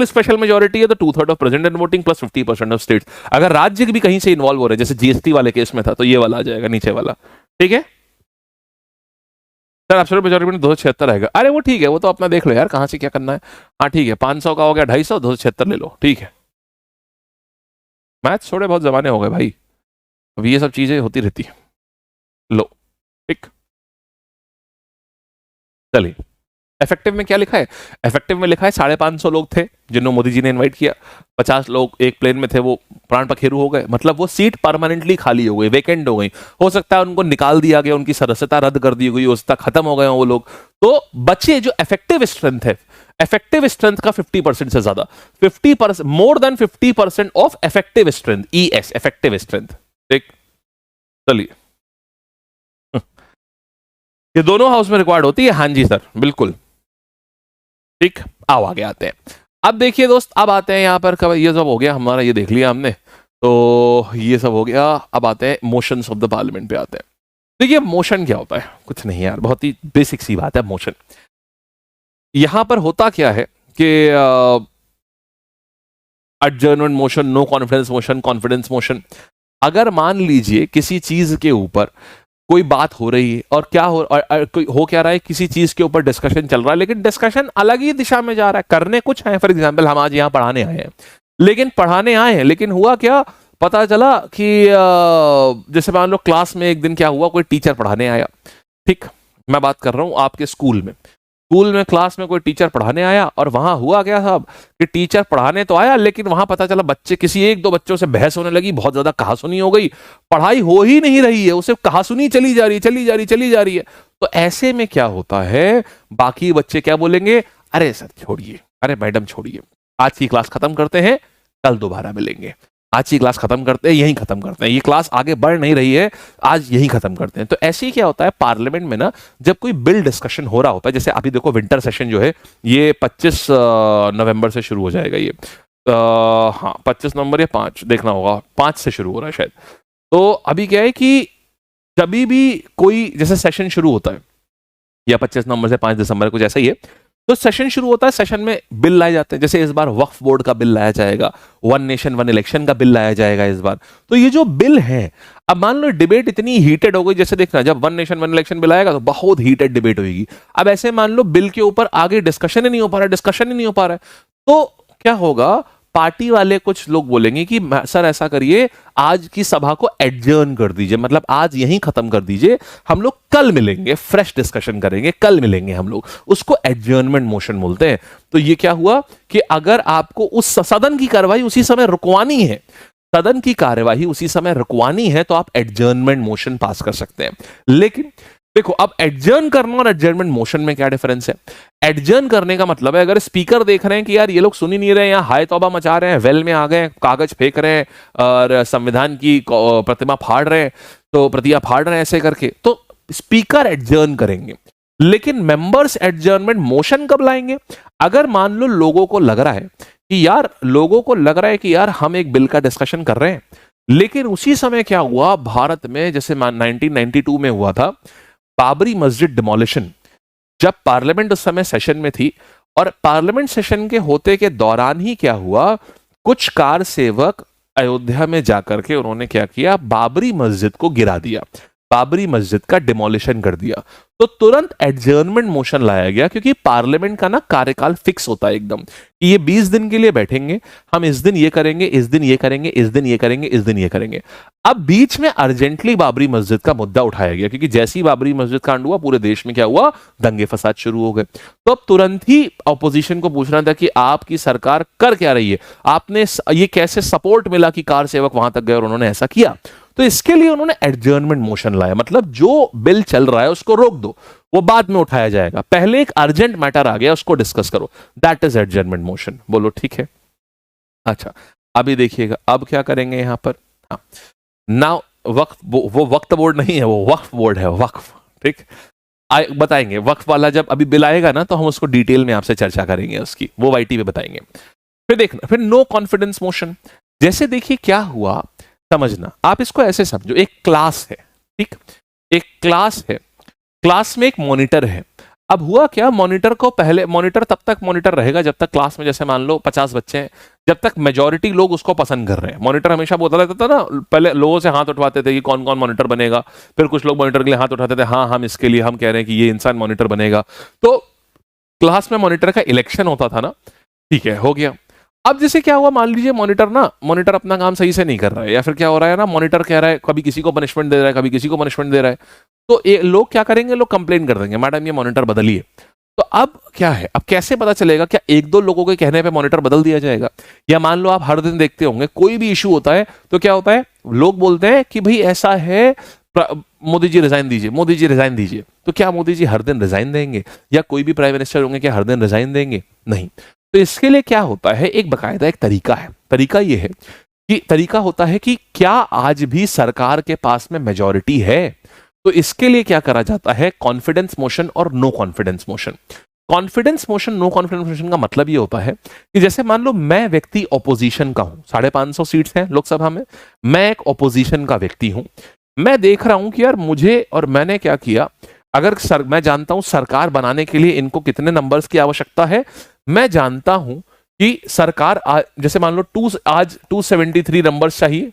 Special majority है तो 2/3 of present and voting plus 50% of states. अगर राज्य भी कहीं से इन्वॉल्व हो रहे हैं, जैसे जीएसटी वाले केस में था, तो ये वाला आ जाएगा नीचे वाला। ठीक है सर, एब्सोल्यूट मेजॉरिटी में 276 आएगा। अरे वो ठीक है, वो तो अपना देख लो यार कहां से क्या करना है। हाँ ठीक है, 500 का हो गया 250, 276 ले लो, ठीक है। मैथ थोड़े बहुत जमाने हो गए भाई, अब ये सब चीजें होती रहती है। लो ठीक, चलिए इफेक्टिव में क्या लिखा है? इफेक्टिव में लिखा है 550 लोग थे जिन्होंने मोदी जी ने इनवाइट किया, 50 लोग एक प्लेन में थे, वो प्राण पखेरु हो गए, मतलब वो सीट परमानेंटली खाली हो गई, वेकेंट हो गई। हो सकता है उनको निकाल दिया गया, उनकी सदस्यता रद्द कर दी गई, हो सकता खत्म हो गए वो लोग। तो बचे जो इफेक्टिव स्ट्रेंथ है, इफेक्टिव स्ट्रेंथ का 50% से ज्यादा, 50%, more than 50% of effective strength, ES effective strength. ठीक, चलिए ये दोनों हाउस में रिक्वायर्ड होती है। हाँ जी सर, बिल्कुल ठीक। आओ आगे आते हैं। अब देखिए दोस्त, अब आते हैं यहाँ पर, ये सब हो गया हमारा, ये देख लिया हमने, तो ये सब हो गया। अब आते हैं मोशंस ऑफ द पार्लियामेंट पे आते हैं। देखिए मोशन क्या होता है? कुछ नहीं यार, बहुत ही बेसिक सी बात है मोशन। यहां पर होता क्या है कि adjournment motion, no confidence motion, confidence motion. अगर मान लीजिए किसी चीज के ऊपर कोई बात हो रही है, और क्या हो क्या रहा है, किसी चीज के ऊपर डिस्कशन चल रहा है, लेकिन डिस्कशन अलग ही दिशा में जा रहा है, करने कुछ है। फॉर एग्जांपल हम आज यहाँ पढ़ाने आए हैं, लेकिन हुआ क्या, पता चला कि जैसे मान लो क्लास में एक दिन क्या हुआ, कोई टीचर पढ़ाने आया। ठीक, मैं बात कर रहा हूं आपके स्कूल में, क्लास में कोई टीचर पढ़ाने आया, और वहां हुआ क्या साहब कि टीचर पढ़ाने तो आया, लेकिन वहां पता चला बच्चे, किसी एक दो बच्चों से बहस होने लगी, बहुत ज्यादा कहासुनी हो गई, पढ़ाई हो ही नहीं रही है, उसे कहासुनी चली जा रही है। तो ऐसे में क्या होता है, बाकी बच्चे क्या बोलेंगे, अरे सर छोड़िए, अरे मैडम छोड़िए, आज की क्लास खत्म करते हैं, कल दोबारा मिलेंगे, आज की क्लास खत्म करते हैं, यहीं खत्म करते हैं, ये क्लास आगे बढ़ नहीं रही है, आज यहीं खत्म करते हैं। तो ऐसे ही क्या होता है पार्लियामेंट में ना, जब कोई बिल डिस्कशन हो रहा होता है, जैसे अभी देखो विंटर सेशन जो है ये 25 नवंबर से शुरू हो जाएगा, ये हाँ 25 नवंबर या 5 देखना होगा, 5 से शुरू हो रहा है शायद। तो अभी क्या है कि कभी भी कोई जैसे सेशन शुरू होता है, या 25 नवंबर से 5 दिसंबर कुछ ऐसा ही है, तो सेशन शुरू होता है, सेशन में बिल लाए जाते हैं। जैसे इस बार वक्फ बोर्ड का बिल लाया जाएगा, वन नेशन वन इलेक्शन का बिल लाया जाएगा इस बार। तो ये जो बिल है, अब मान लो डिबेट इतनी हीटेड हो गई, जैसे देखना जब one nation one election bill आएगा तो बहुत हीटेड डिबेट होगी। अब ऐसे मान लो बिल के ऊपर आगे डिस्कशन ही नहीं हो पा रहा है, तो क्या होगा, पार्टी वाले कुछ लोग बोलेंगे कि सर ऐसा करिए, आज की सभा को एडजर्न कर दीजिए, मतलब आज यहीं खत्म कर दीजिए, हम लोग कल मिलेंगे, फ्रेश डिस्कशन करेंगे, कल मिलेंगे हम लोग, उसको एडजर्नमेंट मोशन बोलते हैं। तो ये क्या हुआ कि अगर आपको उस सदन की कार्रवाई उसी समय रुकवानी है, तो आप एडजर्नमेंट मोशन पास कर सकते हैं। लेकिन देखो, अब एडजर्न करना और एडजर्नमेंट मोशन में क्या डिफरेंस है? एडजर्न करने का मतलब है, अगर स्पीकर देख रहे हैं कि यार ये लोग सुन ही नहीं रहे हैं, यहाँ हाय तौबा मचा रहे हैं, वेल में आ गए, कागज फेंक रहे हैं और संविधान की प्रतिमा फाड़ रहे हैं, तो प्रतिया फाड़ रहे हैं ऐसे करके, तो स्पीकर एडजर्न करेंगे। लेकिन मेंबर्स एडजर्नमेंट मोशन कब लाएंगे? अगर मान लो लोगों को लग रहा है कि यार हम एक बिल का डिस्कशन कर रहे हैं, लेकिन उसी समय क्या हुआ भारत में, जैसे 1992 में हुआ था बाबरी मस्जिद डिमोलिशन, जब पार्लियामेंट उस समय सेशन में थी, और पार्लियामेंट सेशन के होते के दौरान ही क्या हुआ, कुछ कार सेवक अयोध्या में जाकर के उन्होंने क्या किया, बाबरी मस्जिद को गिरा दिया, बाबरी मस्जिद का डिमोलिशन कर दिया। तो तुरंत एडजर्नमेंट मोशन लाया गया, क्योंकि पार्लियामेंट का ना कार्यकाल फिक्स होता है एकदम कि ये 20 दिन के लिए बैठेंगे, हम इस दिन ये करेंगे, इस दिन ये करेंगे, इस दिन ये करेंगे, इस दिन ये करेंगे। अब बीच में अर्जेंटली बाबरी मस्जिद का मुद्दा उठाया गया, क्योंकि जैसी बाबरी मस्जिद कांड हुआ पूरे देश में क्या हुआ, दंगे फसाद शुरू हो गए। तो अब तुरंत ही ऑपोजिशन को पूछना था कि आपकी सरकार कर क्या रही है, आपने ये कैसे सपोर्ट मिला कि कार सेवक वहां तक गए और उन्होंने ऐसा किया। तो इसके लिए उन्होंने एडजर्नमेंट मोशन लाया, मतलब जो बिल चल रहा है उसको रोक दो, वो बाद में उठाया जाएगा, पहले एक अर्जेंट मैटर आ गया उसको डिस्कस करो, दैट इज एडजर्नमेंट मोशन। बोलो ठीक है। अच्छा, अभी देखिएगा अब क्या करेंगे यहां पर। हाँ, नाउ वक्फ, वो वक्फ बोर्ड नहीं है, वो वक्फ बोर्ड है, वक्फ। ठीक, बताएंगे वक्फ वाला जब अभी बिल आएगा ना, तो हम उसको डिटेल में आपसे चर्चा करेंगे उसकी, वो वाईटी पे बताएंगे। फिर देखना, फिर नो कॉन्फिडेंस मोशन। जैसे देखिए क्या हुआ, समझना, आप इसको ऐसे समझो, एक क्लास है, ठीक, एक क्लास है, क्लास में एक मॉनिटर है। अब हुआ क्या, मॉनिटर को पहले, मॉनिटर तब तक मॉनिटर रहेगा जब तक क्लास में, जैसे मान लो 50 बच्चे हैं, जब तक मेजॉरिटी लोग उसको पसंद कर रहे हैं। मॉनिटर हमेशा बोलता रहता था ना, पहले लोगों से हाथ उठवाते थे कि कौन कौन मॉनिटर बनेगा, फिर कुछ लोग मॉनिटर के लिए हाथ उठाते थे, हाँ हम इसके लिए हम कह रहे हैं कि ये इंसान मॉनिटर बनेगा। तो क्लास में मॉनिटर का इलेक्शन होता था ना, ठीक है, हो गया। अब जैसे क्या हुआ, मान लीजिए मॉनिटर अपना काम सही से नहीं कर रहा है, या फिर क्या हो रहा है ना, मॉनिटर कह रहा है, कभी किसी को पनिशमेंट दे रहा है, कभी किसी को पनिशमेंट दे रहा है, तो लोग क्या करेंगे, लोग कंप्लेन कर देंगे, मैडम ये मॉनिटर बदलिए। तो अब क्या है, अब कैसे पता चलेगा, क्या एक दो लोगों के कहने पे मॉनिटर बदल दिया जाएगा? या मान लो आप हर दिन देखते होंगे कोई भी इशू होता है तो क्या होता है, लोग बोलते हैं कि भाई ऐसा है, मोदी जी रिजाइन दीजिए, मोदी जी रिजाइन दीजिए। तो क्या मोदी जी हर दिन रिजाइन देंगे, या कोई भी प्राइम मिनिस्टर होंगे क्या हर दिन रिजाइन देंगे? नहीं। तो इसके लिए क्या होता है, एक बकायदा एक तरीका है। तरीका ये है कि, तरीका होता है कि क्या आज भी सरकार के पास में मेजॉरिटी है? तो इसके लिए क्या करा जाता है, कॉन्फिडेंस मोशन और no confidence motion. Confidence motion, no confidence motion का मतलब ये होता है कि जैसे मान लो मैं व्यक्ति ऑपोजिशन का हूं, 550 सीट्स हैं लोकसभा में, मैं एक ऑपोजिशन का व्यक्ति हूं, मैं देख रहा हूं कि यार मुझे, और मैंने क्या किया, अगर मैं जानता हूं सरकार बनाने के लिए इनको कितने नंबर्स की आवश्यकता है, मैं जानता हूं कि सरकार जैसे मान लो आज 273 नंबर्स चाहिए,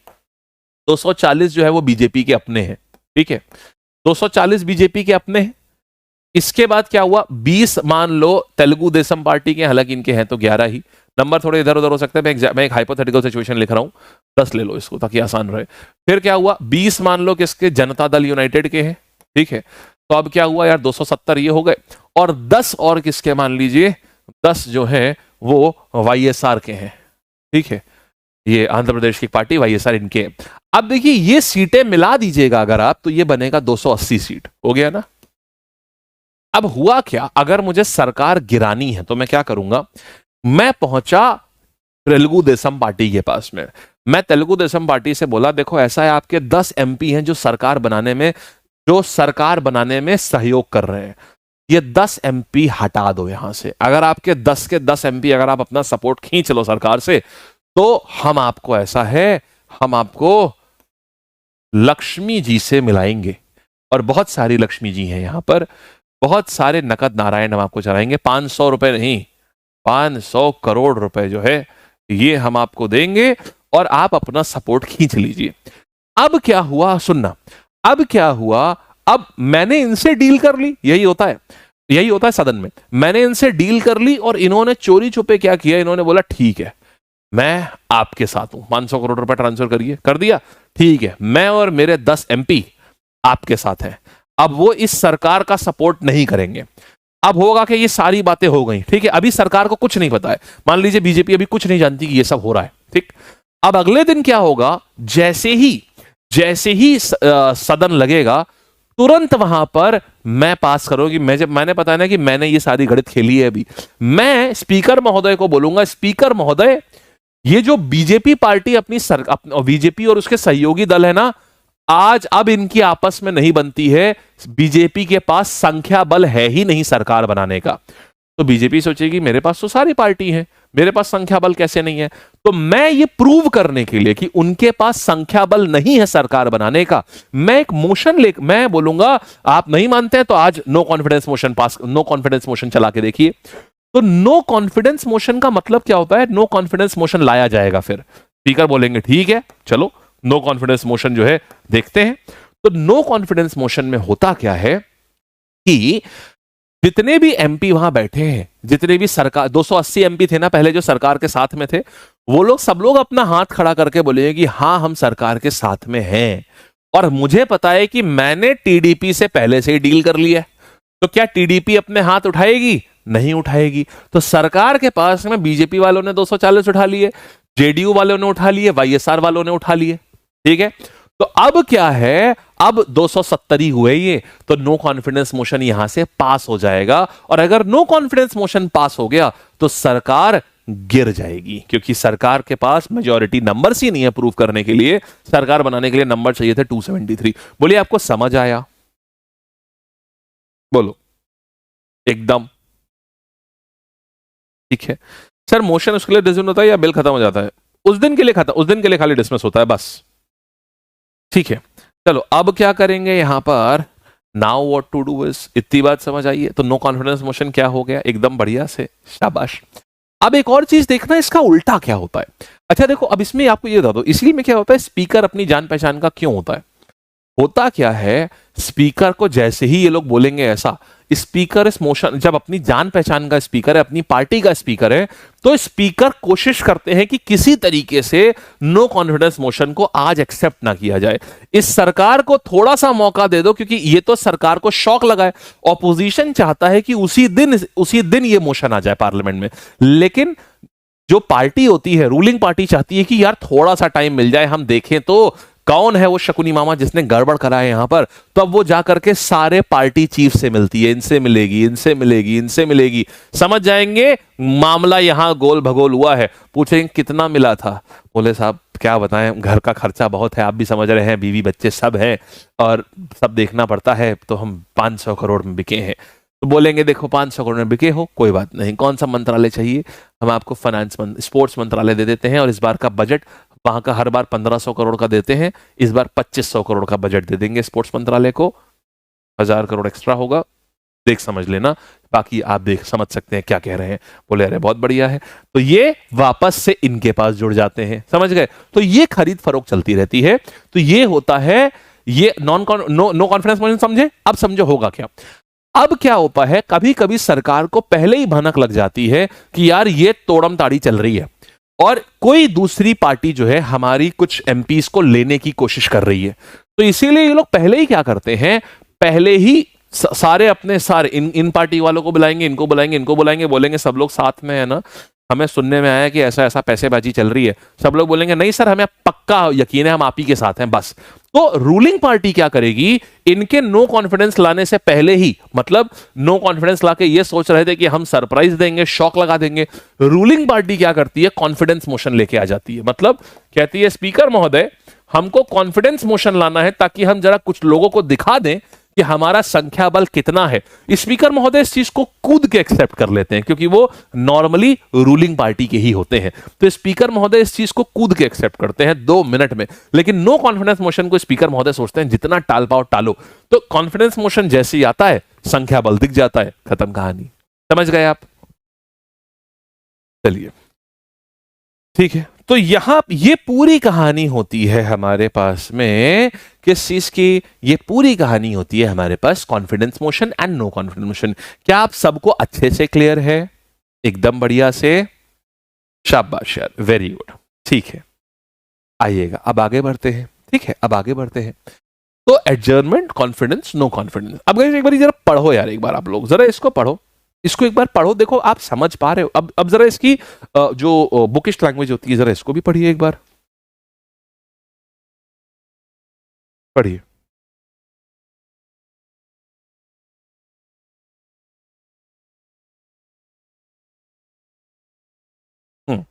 240 जो है वो बीजेपी के अपने हैं, ठीक है, 240 बीजेपी के अपने हैं। इसके बाद क्या हुआ, 20 मान लो तेलुगु देशम पार्टी के, हालांकि इनके हैं तो 11 ही, नंबर थोड़े इधर उधर हो सकते हैं, मैं एक हाइपोथेटिकल सिचुएशन लिख रहा हूं, 10 ले लो इसको ताकि आसान रहे। फिर क्या हुआ, 20 मान लो किसके, जनता दल यूनाइटेड के हैं, ठीक है। तो अब क्या हुआ यार, 270 ये हो गए, और 10 और किसके, मान लीजिए 10 जो है वो वाईएसआर के हैं, ठीक है, ये आंध्र प्रदेश की पार्टी वाईएसआर इनके। अब देखिए ये सीटें मिला दीजिएगा अगर आप, तो ये बनेगा 280 सीट, हो गया ना। अब हुआ क्या, अगर मुझे सरकार गिरानी है तो मैं क्या करूंगा, मैं पहुंचा तेलुगु देशम पार्टी के पास में, मैं तेलुगु देशम पार्टी से बोला, देखो ऐसा है, आपके 10 एमपी हैं जो सरकार बनाने में सहयोग कर रहे हैं, ये 10 एमपी हटा दो यहां से। अगर आपके 10 के 10 एमपी, अगर आप अपना सपोर्ट खींच लो सरकार से, तो हम आपको, ऐसा है, हम आपको लक्ष्मी जी से मिलाएंगे, और बहुत सारी लक्ष्मी जी हैं यहां पर, बहुत सारे नकद नारायण हम आपको चलाएंगे, 500 रुपए नहीं, 500 करोड़ रुपए जो है ये हम आपको देंगे, और आप अपना सपोर्ट खींच लीजिए। अब क्या हुआ, सुनना, अब क्या हुआ, अब मैंने इनसे डील कर ली, यही होता है सदन में, मैंने इनसे डील कर ली, और इन्होंने चोरी छुपे क्या किया, इन्होंने बोला ठीक है मैं आपके साथ हूं, 500 करोड़ रुपए ट्रांसफर करिए, कर दिया, ठीक है, मैं और मेरे 10 एमपी आपके साथ हैं। अब वो इस सरकार का सपोर्ट नहीं करेंगे। अब होगा कि ये सारी बातें हो गई, ठीक है, अभी सरकार को कुछ नहीं पता है, मान लीजिए बीजेपी अभी कुछ नहीं जानती कि ये सब हो रहा है, ठीक। अब अगले दिन क्या होगा, जैसे ही सदन लगेगा, तुरंत वहां पर मैं पास करूंगी, मैंने पता है ना कि मैंने ये सारी गणित खेली है, अभी मैं स्पीकर महोदय को बोलूंगा, स्पीकर महोदय, ये जो बीजेपी पार्टी बीजेपी और उसके सहयोगी दल है ना, आज अब इनकी आपस में नहीं बनती है, बीजेपी के पास संख्या बल है ही नहीं सरकार बनाने का। तो बीजेपी सोचेगी मेरे पास तो सारी पार्टी है, मेरे पास संख्या बल कैसे नहीं है? तो मैं ये प्रूव करने के लिए कि उनके पास संख्या बल नहीं है सरकार बनाने का, मैं एक मोशन मैं बोलूंगा आप नहीं मानते हैं तो आज no confidence motion pass, no confidence motion चला के देखिए। तो नो कॉन्फिडेंस मोशन का मतलब क्या होता है? नो कॉन्फिडेंस मोशन लाया जाएगा, फिर स्पीकर बोलेंगे ठीक है चलो नो कॉन्फिडेंस मोशन जो है देखते हैं। तो नो कॉन्फिडेंस मोशन में होता क्या है कि जितने भी एमपी वहां बैठे हैं, जितने भी सरकार 280 एमपी थे ना पहले जो सरकार के साथ में थे, वो लोग सब लोग अपना हाथ खड़ा करके बोलेंगे कि हाँ हम सरकार के साथ में हैं और मुझे पता है कि मैंने टीडीपी से पहले से ही डील कर लिया है। तो क्या टीडीपी अपने हाथ उठाएगी? नहीं उठाएगी। तो सरकार के पास में बीजेपी वालों ने 240 उठा लिए, जेडीयू वालों ने उठा लिए, वाईएसआर वालों ने उठा लिए, ठीक है। तो अब क्या है, अब 270 ही हुए ये, तो नो कॉन्फिडेंस मोशन यहां से पास हो जाएगा और अगर नो कॉन्फिडेंस मोशन पास हो गया तो सरकार गिर जाएगी, क्योंकि सरकार के पास मेजॉरिटी नंबर्स ही नहीं है प्रूव करने के लिए। सरकार बनाने के लिए नंबर चाहिए थे 273। बोलिए आपको समझ आया? बोलो एकदम ठीक है। सर मोशन उसके लिए डिसमिस होता है या बिल खत्म हो जाता है? उस दिन के लिए खत्म, उस दिन के लिए खाली डिसमिस होता है बस, ठीक है। चलो अब क्या करेंगे यहां पर, now what to do is, इतनी बात समझ आई है। तो नो कॉन्फिडेंस मोशन क्या हो गया? एकदम बढ़िया से, शाबाश। अब एक और चीज देखना, इसका उल्टा क्या होता है। अच्छा देखो, अब इसमें आपको ये बता दो, इसीलिए में क्या होता है, स्पीकर अपनी जान पहचान का क्यों होता है? होता क्या है, स्पीकर को जैसे ही ये लोग बोलेंगे ऐसा, स्पीकर इस मोशन, जब अपनी जान पहचान का स्पीकर है, अपनी पार्टी का स्पीकर है, तो स्पीकर कोशिश करते हैं कि किसी तरीके से नो कॉन्फिडेंस मोशन को आज एक्सेप्ट ना किया जाए। इस सरकार को थोड़ा सा मौका दे दो, क्योंकि ये तो सरकार को शॉक लगा है। ऑपोजिशन चाहता है कि उसी दिन ये मोशन आ जाए पार्लियामेंट में, लेकिन जो पार्टी होती है, रूलिंग पार्टी चाहती है कि यार थोड़ा सा टाइम मिल जाए, हम देखें तो कौन है वो शकुनी मामा जिसने गड़बड़ करा है यहां पर। तब वो जाकर के सारे पार्टी चीफ से मिलती है, इनसे मिलेगी, इनसे मिलेगी, इनसे मिलेगी, समझ जाएंगे मामला यहां गोल भगोल हुआ है। पूछेंगे कितना मिला था? बोले साहब क्या बताएं, घर का खर्चा बहुत है, आप भी समझ रहे हैं, बीवी बच्चे सब हैं और सब देखना पड़ता है, तो हम 500 करोड़ में बिके हैं। तो बोलेंगे देखो 500 करोड़ में बिके हो, कोई बात नहीं, कौन सा मंत्रालय चाहिए, हम आपको स्पोर्ट्स मंत्रालय दे देते हैं और इस बार का बजट वहां का हर बार 1500 करोड़ का देते हैं, इस बार 2500 करोड़ का बजट दे देंगे स्पोर्ट्स मंत्रालय को, 1000 करोड़ एक्स्ट्रा होगा, देख समझ लेना, बाकी आप देख समझ सकते हैं क्या कह रहे हैं। बोले अरे बहुत बढ़िया है, तो ये वापस से इनके पास जुड़ जाते हैं, समझ गए। तो ये खरीद फरोख्त चलती रहती है। तो ये होता है, ये नो कॉन्फिडेंस मोशन, समझे? अब समझो होगा क्या। अब क्या होता है, कभी कभी सरकार को पहले ही भनक लग जाती है कि यार ये तोड़म ताड़ी चल रही है और कोई दूसरी पार्टी जो है हमारी कुछ एमपीज को लेने की कोशिश कर रही है। तो इसीलिए ये लोग पहले ही क्या करते हैं, पहले ही सारे अपने सारे इन पार्टी वालों को बुलाएंगे, इनको बुलाएंगे, इनको बुलाएंगे, बोलेंगे सब लोग साथ में है ना, हमें सुनने में आया कि ऐसा ऐसा पैसेबाजी चल रही है। सब लोग बोलेंगे नहीं सर हमें पक्का यकीन है, हम आप ही के साथ हैं बस। तो रूलिंग पार्टी क्या करेगी, इनके नो कॉन्फिडेंस लाने से पहले ही, मतलब नो कॉन्फिडेंस लाके ये सोच रहे थे कि हम सरप्राइज देंगे, शॉक लगा देंगे, रूलिंग पार्टी क्या करती है, कॉन्फिडेंस मोशन लेके आ जाती है। मतलब कहती है स्पीकर महोदय हमको कॉन्फिडेंस मोशन लाना है ताकि हम जरा कुछ लोगों को दिखा दें कि हमारा संख्या बल कितना है। स्पीकर महोदय इस चीज को कूद के एक्सेप्ट कर लेते हैं, क्योंकि वो नॉर्मली रूलिंग पार्टी के ही होते हैं। तो स्पीकर महोदय इस चीज को कूद के एक्सेप्ट करते हैं 2 मिनट में। लेकिन नो कॉन्फिडेंस मोशन को स्पीकर महोदय सोचते हैं जितना टाल पाओ टालो। तो कॉन्फिडेंस मोशन जैसे ही आता है, संख्या बल दिख जाता है, खत्म कहानी। समझ गए आप? चलिए ठीक है। तो यहां ये पूरी कहानी होती है हमारे पास में, किस चीज की? ये पूरी कहानी होती है हमारे पास confidence motion and no confidence motion. क्या आप सबको अच्छे से क्लियर है? एकदम बढ़िया से, शाबाश यार, वेरी गुड, ठीक है। आइएगा अब आगे बढ़ते हैं, ठीक है, अब आगे बढ़ते हैं। तो एडजर्नमेंट, कॉन्फिडेंस, नो कॉन्फिडेंस। अब एक बार जरा पढ़ो यार, एक बार आप लोग जरा इसको पढ़ो, इसको एक बार पढ़ो, देखो आप समझ पा रहे हो। अब जरा इसकी जो बुकिश लैंग्वेज होती है, जरा इसको भी पढ़िए एक बार, पढ़िए। हम्म,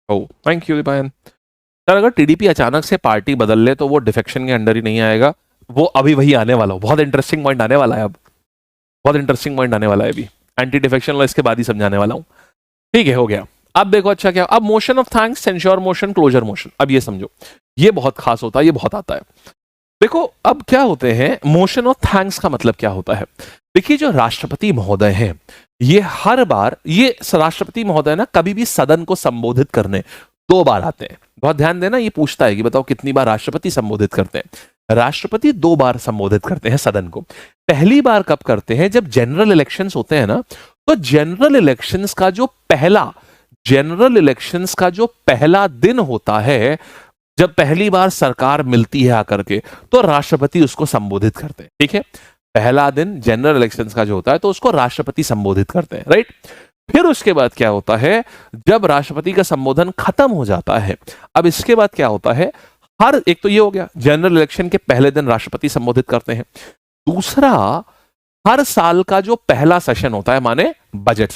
ओ थैंक यू दीपायन। सर अगर टीडीपी अचानक से पार्टी बदल ले तो वो डिफेक्शन के अंडर ही नहीं आएगा, वो अभी वही आने वाला हो, बहुत इंटरेस्टिंग पॉइंट आने वाला है अब, बहुत इंटरेस्टिंग पॉइंट आने वाला है अभी। एंटी डिफेक्शन लॉ इसके बाद ही समझाने वाला हूं। ठीक है, हो गया। अब देखो अच्छा क्या, अब motion of thanks, censure motion, closure motion. अब ये समझो, ये बहुत खास होता है, ये बहुत आता है। देखो अब क्या होते हैं, मोशन ऑफ थैंक्स का मतलब क्या होता है। देखिए जो राष्ट्रपति महोदय हैं, ये हर बार, ये राष्ट्रपति महोदय ना कभी भी सदन को संबोधित करने 2 बार आते हैं। बहुत ध्यान देना, ये पूछता है कि बताओ कितनी बार राष्ट्रपति संबोधित करते हैं। राष्ट्रपति 2 बार संबोधित करते हैं सदन को। पहली बार कब करते हैं, जब जनरल इलेक्शंस होते हैं ना, तो जनरल इलेक्शंस का जो पहला दिन होता है, जब पहली बार सरकार मिलती है आकर के, तो राष्ट्रपति उसको संबोधित करते हैं। ठीक है, पहला दिन जनरल इलेक्शंस का जो होता है तो उसको राष्ट्रपति संबोधित करते हैं, राइट। फिर उसके बाद क्या होता है, जब राष्ट्रपति का संबोधन खत्म हो जाता है, अब इसके बाद क्या होता है, हर एक तो ये हो गया जनरल इलेक्शन के पहले दिन राष्ट्रपति संबोधित करते हैं। दूसरा, हर साल का जो पहला सेशन होता है, माने बजट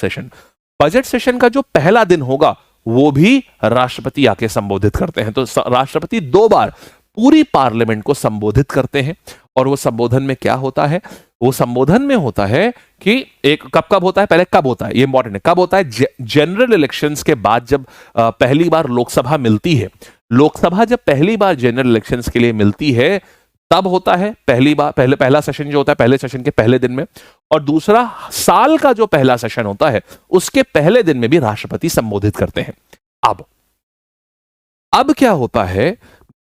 सेशन का जो पहला दिन होगा, वो भी राष्ट्रपति आके संबोधित करते हैं। तो राष्ट्रपति 2 बार पूरी पार्लियामेंट को संबोधित करते हैं। और वो संबोधन में क्या होता है, वो संबोधन में होता है कि एक कब होता है, पहले कब होता है, ये इंपॉर्टेंट है, कब होता है, जनरल इलेक्शंस के बाद जब पहली बार लोकसभा मिलती है। लोकसभा जब पहली बार जनरल इलेक्शंस के लिए मिलती है, तब होता है पहला सेशन जो होता है, पहले सेशन के पहले दिन में। और दूसरा, साल का जो पहला सेशन होता है, उसके पहले दिन में भी राष्ट्रपति संबोधित करते हैं। अब क्या होता है,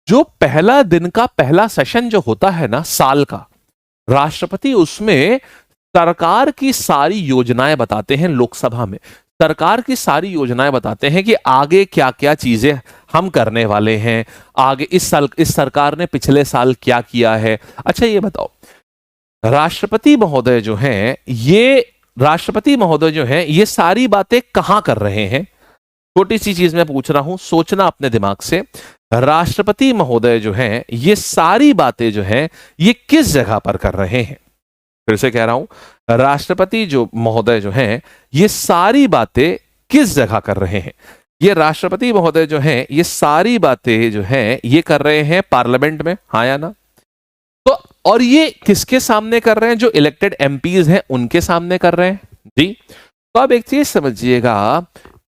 जो पहला दिन का पहला सेशन जो होता है ना साल का, राष्ट्रपति उसमें सरकार की सारी योजनाएं बताते हैं। लोकसभा में सरकार की सारी योजनाएं बताते हैं कि आगे क्या क्या चीजें हम करने वाले हैं, आगे इस सरकार ने पिछले साल क्या किया है। अच्छा ये बताओ, राष्ट्रपति महोदय जो हैं, ये सारी बातें कहां कर रहे हैं। छोटी सी चीज मैं पूछ रहा हूं, सोचना अपने दिमाग से। राष्ट्रपति महोदय जो हैं, ये सारी बातें जो हैं, ये किस जगह पर कर रहे हैं। फिर से कह रहा हूं, राष्ट्रपति जो महोदय जो हैं, ये सारी बातें किस जगह कर रहे हैं। ये राष्ट्रपति महोदय जो हैं, ये सारी बातें जो हैं, ये कर रहे हैं पार्लियामेंट में, हाँ या ना। तो और ये किसके सामने कर रहे हैं, जो इलेक्टेड एमपीज हैं उनके सामने कर रहे हैं जी। तो अब एक चीज समझिएगा,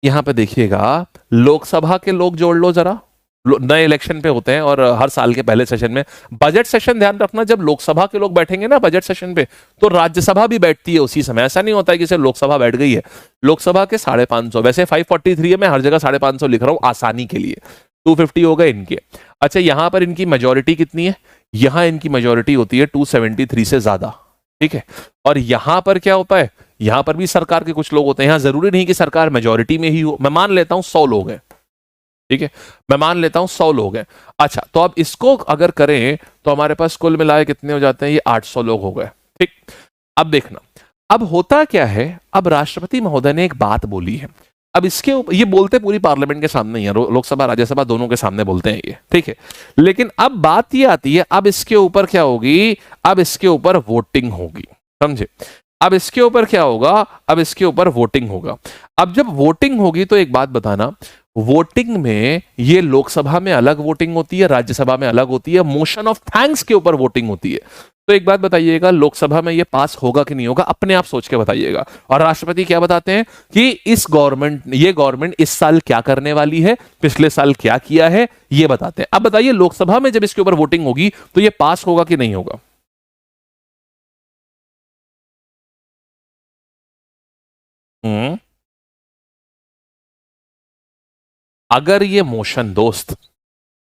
यहां पे देखिएगा, लोकसभा के लोग जोड़ लो जरा, नए इलेक्शन पे होते हैं और हर साल के पहले सेशन में बजट सेशन। ध्यान रखना, जब लोकसभा के लोग बैठेंगे ना बजट सेशन पे, तो राज्यसभा भी बैठती है उसी समय। ऐसा नहीं होता है कि सिर्फ लोकसभा बैठ गई है। लोकसभा के 550, वैसे 543 है, मैं हर जगह 550 लिख रहा हूं आसानी के लिए, 250 हो गए इनके। अच्छा, यहां पर इनकी मेजोरिटी कितनी है, यहां इनकी मेजोरिटी होती है 273 से ज्यादा। ठीक है, और यहां पर क्या होता है, यहां पर भी सरकार के कुछ लोग होते हैं। यहां जरूरी नहीं कि सरकार मेजोरिटी में ही हो। मैं मान लेता हूं 100 लोग हैं, ठीक है, मैं मान लेता हूं 100 लोग हैं। अच्छा, तो अब इसको अगर करें तो हमारे पास कुल मिलाए कितने हो जाते हैं, ये 800 लोग हो गए। ठीक, अब देखना, अब होता क्या है, अब राष्ट्रपति महोदय ने एक बात बोली है। अब इसके ऊपर ये बोलते पूरी पार्लियामेंट के सामने ही है, लोकसभा राज्यसभा दोनों के सामने बोलते हैं ये, ठीक है। लेकिन अब बात ये आती है, अब इसके ऊपर क्या होगी, अब इसके ऊपर वोटिंग होगी, समझे। अब इसके ऊपर क्या होगा, अब इसके ऊपर वोटिंग होगा। अब जब वोटिंग होगी तो एक बात बताना, वोटिंग में ये लोकसभा में अलग वोटिंग होती है, राज्यसभा में अलग होती है। मोशन ऑफ थैंक्स के ऊपर वोटिंग होती है। तो एक बात बताइएगा, लोकसभा में ये पास होगा कि नहीं होगा, अपने आप सोच के बताइएगा। और राष्ट्रपति क्या बताते हैं कि ये गवर्नमेंट इस साल क्या करने वाली है, पिछले साल क्या किया है, ये बताते हैं। अब बताइए, लोकसभा में जब इसके ऊपर वोटिंग होगी तो ये पास होगा कि नहीं होगा। अगर ये मोशन दोस्त,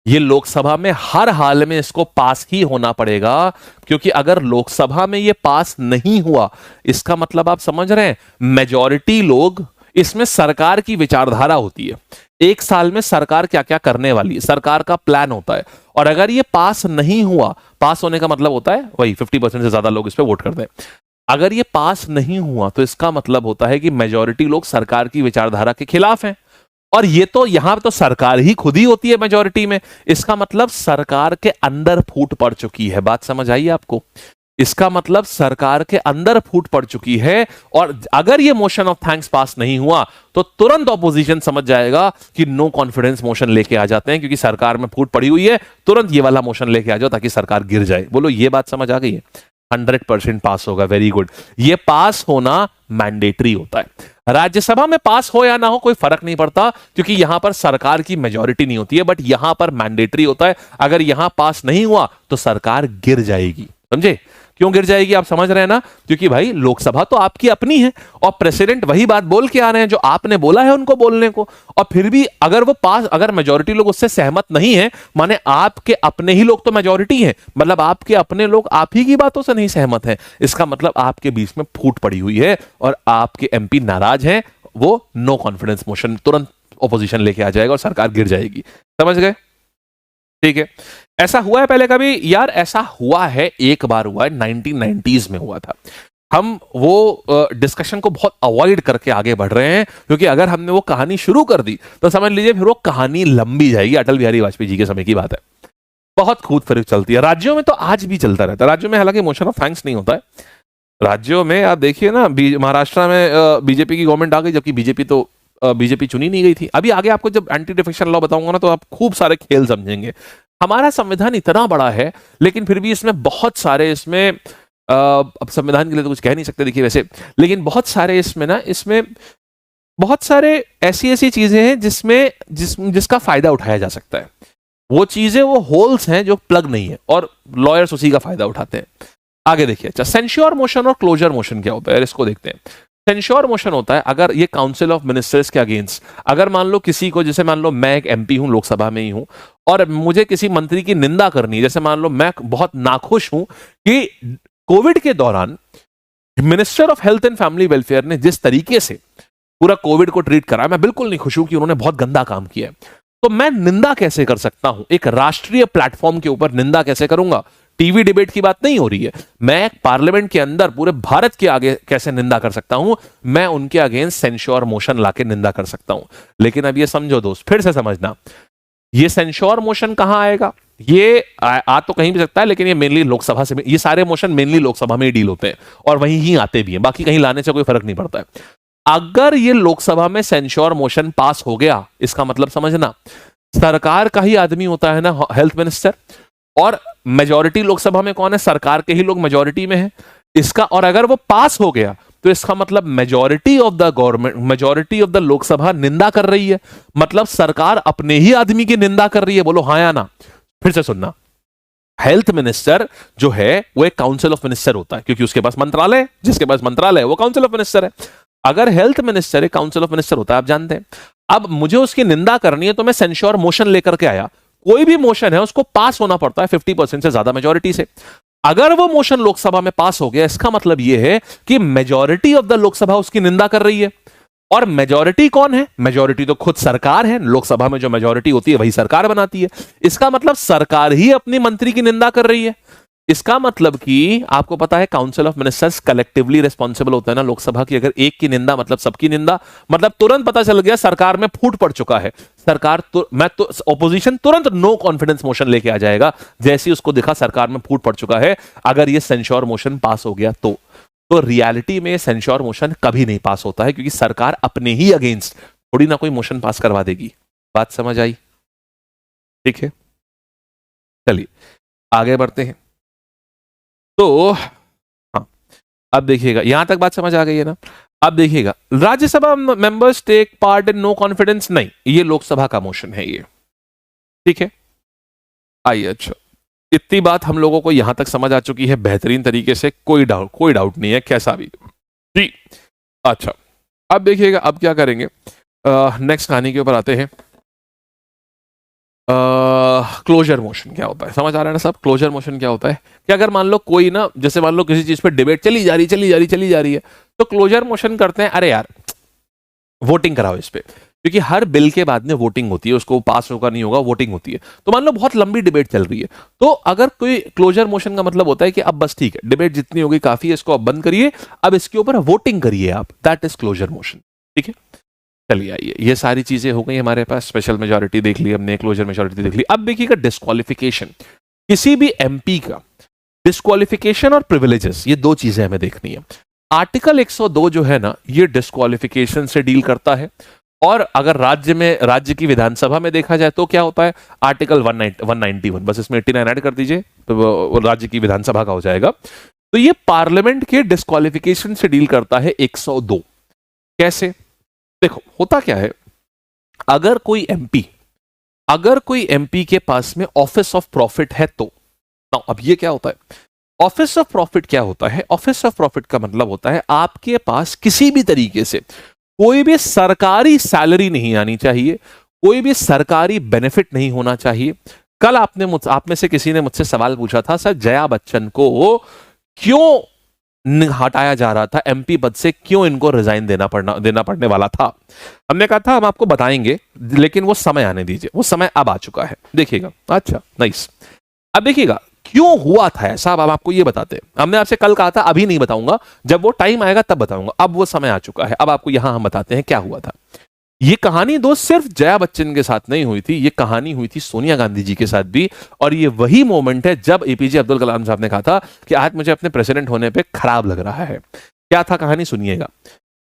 ये लोकसभा में हर हाल में इसको पास ही होना पड़ेगा, क्योंकि अगर लोकसभा में ये पास नहीं हुआ, इसका मतलब आप समझ रहे हैं, मेजॉरिटी लोग, इसमें सरकार की विचारधारा होती है, एक साल में सरकार क्या क्या करने वाली है, सरकार का प्लान होता है। और अगर ये पास नहीं हुआ, पास होने का मतलब होता है वही 50% से ज्यादा लोग इस पर वोट करते हैं। अगर ये पास नहीं हुआ तो इसका मतलब होता है कि मेजॉरिटी लोग सरकार की विचारधारा के खिलाफ हैं। और ये तो यहां तो सरकार ही खुद ही होती है मेजॉरिटी में, इसका मतलब सरकार के अंदर फूट पड़ चुकी है। बात समझ आई आपको, इसका मतलब सरकार के अंदर फूट पड़ चुकी है। और अगर ये मोशन ऑफ थैंक्स पास नहीं हुआ तो तुरंत ऑपोजिशन समझ जाएगा कि नो कॉन्फिडेंस मोशन लेके आ जाते हैं, क्योंकि सरकार में फूट पड़ी हुई है, तुरंत ये वाला मोशन लेके आ जाओ ताकि सरकार गिर जाए। बोलो, ये बात समझ आ गई है। 100% पास होगा। Very good. ये पास होना मैंडेटरी होता है। राज्यसभा में पास हो या ना हो कोई फर्क नहीं पड़ता, क्योंकि यहां पर सरकार की मेजॉरिटी नहीं होती है, बट यहां पर मैंडेटरी होता है। अगर यहां पास नहीं हुआ तो सरकार गिर जाएगी। समझे क्यों गिर जाएगी? आप समझ रहे हैं ना? क्योंकि भाई लोकसभा तो आपकी अपनी है और प्रेसिडेंट वही बात बोल के आ रहे हैं जो आपने बोला है उनको बोलने को। और फिर भी अगर वो पास, अगर मेजॉरिटी लोग उससे सहमत नहीं है, माने आपके अपने ही लोग तो मेजॉरिटी है, मतलब आपके अपने लोग आप ही की बातों से नहीं सहमत है, इसका मतलब आपके बीच में फूट पड़ी हुई है और आपके एमपी नाराज हैं। वो नो कॉन्फिडेंस मोशन तुरंत ऑपोजिशन लेके आ जाएगा और सरकार गिर जाएगी। समझ गए? ठीक है। ऐसा हुआ है पहले कभी? यार ऐसा हुआ है, एक बार हुआ है, 1990s में हुआ था। हम वो डिस्कशन को बहुत अवॉइड करके आगे बढ़ रहे हैं, क्योंकि अगर हमने वो कहानी शुरू कर दी तो समझ लीजिए फिर वो कहानी लंबी जाएगी। अटल बिहारी वाजपेयी जी के समय की बात है। बहुत खूब फर्क चलती है राज्यों में, तो आज भी चलता रहता है। राज्यों में हालांकि मोशन ऑफ थैंक्स नहीं होता है। राज्यों में आप देखिए ना, महाराष्ट्र में बीजेपी की गवर्नमेंट आ गई, जबकि बीजेपी चुनी नहीं गई थी। अभी आगे आपको जब एंटी डिफेक्शन लॉ बताऊंगा ना, तो आप खूब सारे खेल समझेंगे। हमारा संविधान इतना बड़ा है, लेकिन फिर भी इसमें बहुत सारे, इसमें अब संविधान के लिए तो कुछ कह नहीं सकते देखिए वैसे, लेकिन बहुत सारे इसमें बहुत सारे ऐसी ऐसी चीजें हैं जिसका फायदा उठाया जा सकता है। वो चीजें, वो होल्स हैं जो प्लग नहीं है, और लॉयर्स उसी का फायदा उठाते हैं। आगे देखिए। अच्छा, सेंश्योर मोशन और क्लोजर मोशन क्या होता है, इसको देखते हैं। सेंश्योर मोशन होता है अगर ये काउंसिल ऑफ मिनिस्टर्स के अगेंस्ट, अगर मान लो किसी को, जैसे मान लो मैं एक एमपी हूं, लोकसभा में ही हूं, और मुझे किसी मंत्री की निंदा करनी है। जैसे मान लो मैं बहुत नाखुश हूं कि कोविड के दौरान minister of health and family welfare ने जिस तरीके से पूरा कोविड को ट्रीट करा, मैं बिल्कुल नहीं खुश हूं कि उन्होंने बहुत गंदा काम किया है। तो मैं निंदा कैसे कर सकता हूं? एक राष्ट्रीय प्लेटफॉर्म के ऊपर निंदा कैसे करूंगा? टीवी डिबेट की बात नहीं हो रही है। मैं पार्लियामेंट के अंदर पूरे भारत के आगे कैसे निंदा कर सकता हूं? मैं उनके अगेंस्ट सेंश्योर मोशन लाके निंदा कर सकता हूं। लेकिन अब ये समझो दोस्त, फिर से समझना, ये सेंश्योर मोशन कहां आएगा? ये आ तो कहीं भी सकता है, लेकिन ये मेनली लोकसभा से, ये सारे मोशन मेनली लोकसभा में ही डील होते हैं और वहीं ही आते भी हैं, बाकी कहीं लाने से कोई फर्क नहीं पड़ता है। अगर ये लोकसभा में सेंश्योर मोशन पास हो गया, इसका मतलब समझना, सरकार का ही आदमी होता है ना हेल्थ मिनिस्टर, और मेजॉरिटी लोकसभा में कौन है? सरकार के ही लोग मेजॉरिटी में है इसका। और अगर वो पास हो गया तो इसका मतलब majority of the government, majority of the Lok Sabha निंदा कर रही है, मतलब सरकार अपने ही आदमी की निंदा कर रही है। बोलो हाँ या ना? फिर से सुनना, हेल्थ मिनिस्टर जो है वो एक काउंसिल ऑफ मिनिस्टर होता है, क्योंकि उसके पास मंत्रालय, जिसके पास मंत्रालय है वो काउंसिल ऑफ मिनिस्टर है। अगर हेल्थ मिनिस्टर एक काउंसिल ऑफ मिनिस्टर होता है, आप जानते हैं, अब मुझे उसकी निंदा करनी है तो मैं सेंश्योर मोशन लेकर के आया। कोई भी मोशन है उसको पास होना पड़ता है 50% से ज्यादा मेजॉरिटी से। अगर वो मोशन लोकसभा में पास हो गया, इसका मतलब यह है कि मेजॉरिटी ऑफ द लोकसभा उसकी निंदा कर रही है। और मेजॉरिटी कौन है? मेजॉरिटी तो खुद सरकार है। लोकसभा में जो मेजॉरिटी होती है वही सरकार बनाती है। इसका मतलब सरकार ही अपनी मंत्री की निंदा कर रही है। इसका मतलब कि आपको पता है council of ministers collectively responsible होता है ना लोकसभा की। अगर एक की निंदा मतलब सबकी निंदा, मतलब तुरंत पता चल गया सरकार में फूट पड़ चुका है। सरकार तो ऑपोजिशन तुरंत नो कॉन्फिडेंस मोशन लेके आ जाएगा जैसे ही उसको दिखा सरकार में फूट पड़ चुका है। अगर ये सेंश्योर मोशन पास हो गया तो रियलिटी में सेंश्योर मोशन कभी नहीं पास होता है, क्योंकि सरकार अपने ही अगेंस्ट थोड़ी ना कोई मोशन पास करवा देगी। बात समझ आई? ठीक है, चलिए आगे बढ़ते हैं। तो हाँ, अब देखिएगा, यहां तक बात समझ आ गई है ना? अब देखिएगा, Rajya Sabha members take part in no confidence, नहीं, ये लोकसभा का मोशन है ये। ठीक है, आइए। अच्छा, इतनी बात हम लोगों को यहां तक समझ आ चुकी है बेहतरीन तरीके से, कोई डाउट नहीं है कैसा भी जी। अच्छा, अब देखिएगा, अब क्या करेंगे, नेक्स्ट कहानी के ऊपर आते हैं। क्लोजर मोशन क्या होता है? समझ आ रहा है ना सब? क्लोजर मोशन क्या होता है कि अगर मान लो कोई ना, जैसे मान लो किसी चीज पे डिबेट चली जा रही है, तो क्लोजर मोशन करते हैं, अरे यार वोटिंग कराओ इस पे, क्योंकि हर बिल के बाद में वोटिंग होती है, उसको पास होगा नहीं होगा, वोटिंग होती है। तो मान लो बहुत लंबी डिबेट चल रही है, तो अगर कोई क्लोजर मोशन का मतलब होता है कि अब बस ठीक है, डिबेट जितनी होगी काफी है, इसको अब बंद करिए, अब इसके ऊपर वोटिंग करिए आप, दैट इज क्लोजर मोशन। ठीक है, चलिए आइए, ये सारी चीजें हो गई हमारे पास। स्पेशल मेजॉरिटी देख ली हमने, क्लोजर मेजॉरिटी देख ली। अब देखिएगा डिस्क्वालिफिकेशन, किसी भी एमपी का डिस्क्वालिफिकेशन और प्रिविलेजेस, ये दो चीजें हमें देखनी है। आर्टिकल 102 जो है ना, ये डिस्क्वालिफिकेशन से डील करता है। और अगर राज्य की विधानसभा में देखा जाए तो क्या होता है, आर्टिकल 191, बस इसमें 89 ऐड कर दीजिए तो वो राज्य की विधानसभा का हो जाएगा। तो ये पार्लियामेंट के डिस्क्वालिफिकेशन से डील करता है 102। कैसे? देखो होता क्या है, अगर कोई एमपी के पास में ऑफिस ऑफ प्रॉफिट है तो अब ये क्या होता है, ऑफिस ऑफ प्रॉफिट क्या होता है? ऑफिस ऑफ प्रॉफिट का मतलब होता है आपके पास किसी भी तरीके से कोई भी सरकारी सैलरी नहीं आनी चाहिए, कोई भी सरकारी बेनिफिट नहीं होना चाहिए। कल आप में से किसी ने मुझसे सवाल पूछा था, सर जया बच्चन को क्यों हटाया जा रहा था एमपी पद से, क्यों इनको रिजाइन देना पड़ने वाला था? हमने कहा था हम आपको बताएंगे, लेकिन वो समय आने दीजिए, वो समय अब आ चुका है, देखिएगा। अच्छा नाइस, अब देखिएगा क्यों हुआ था ऐसा, अब आपको ये बताते हैं। हमने आपसे कल कहा था अभी नहीं बताऊंगा, जब वो टाइम आएगा तब बताऊंगा, अब वो समय आ चुका है, अब आपको यहां हम बताते हैं क्या हुआ था। ये कहानी दोस्त सिर्फ जया बच्चन के साथ नहीं हुई थी, ये कहानी हुई थी सोनिया गांधी जी के साथ भी। और ये वही मोमेंट है जब एपीजे अब्दुल कलाम साहब ने कहा था कि आज मुझे अपने प्रेसिडेंट होने पे खराब लग रहा है। क्या था कहानी, सुनिएगा।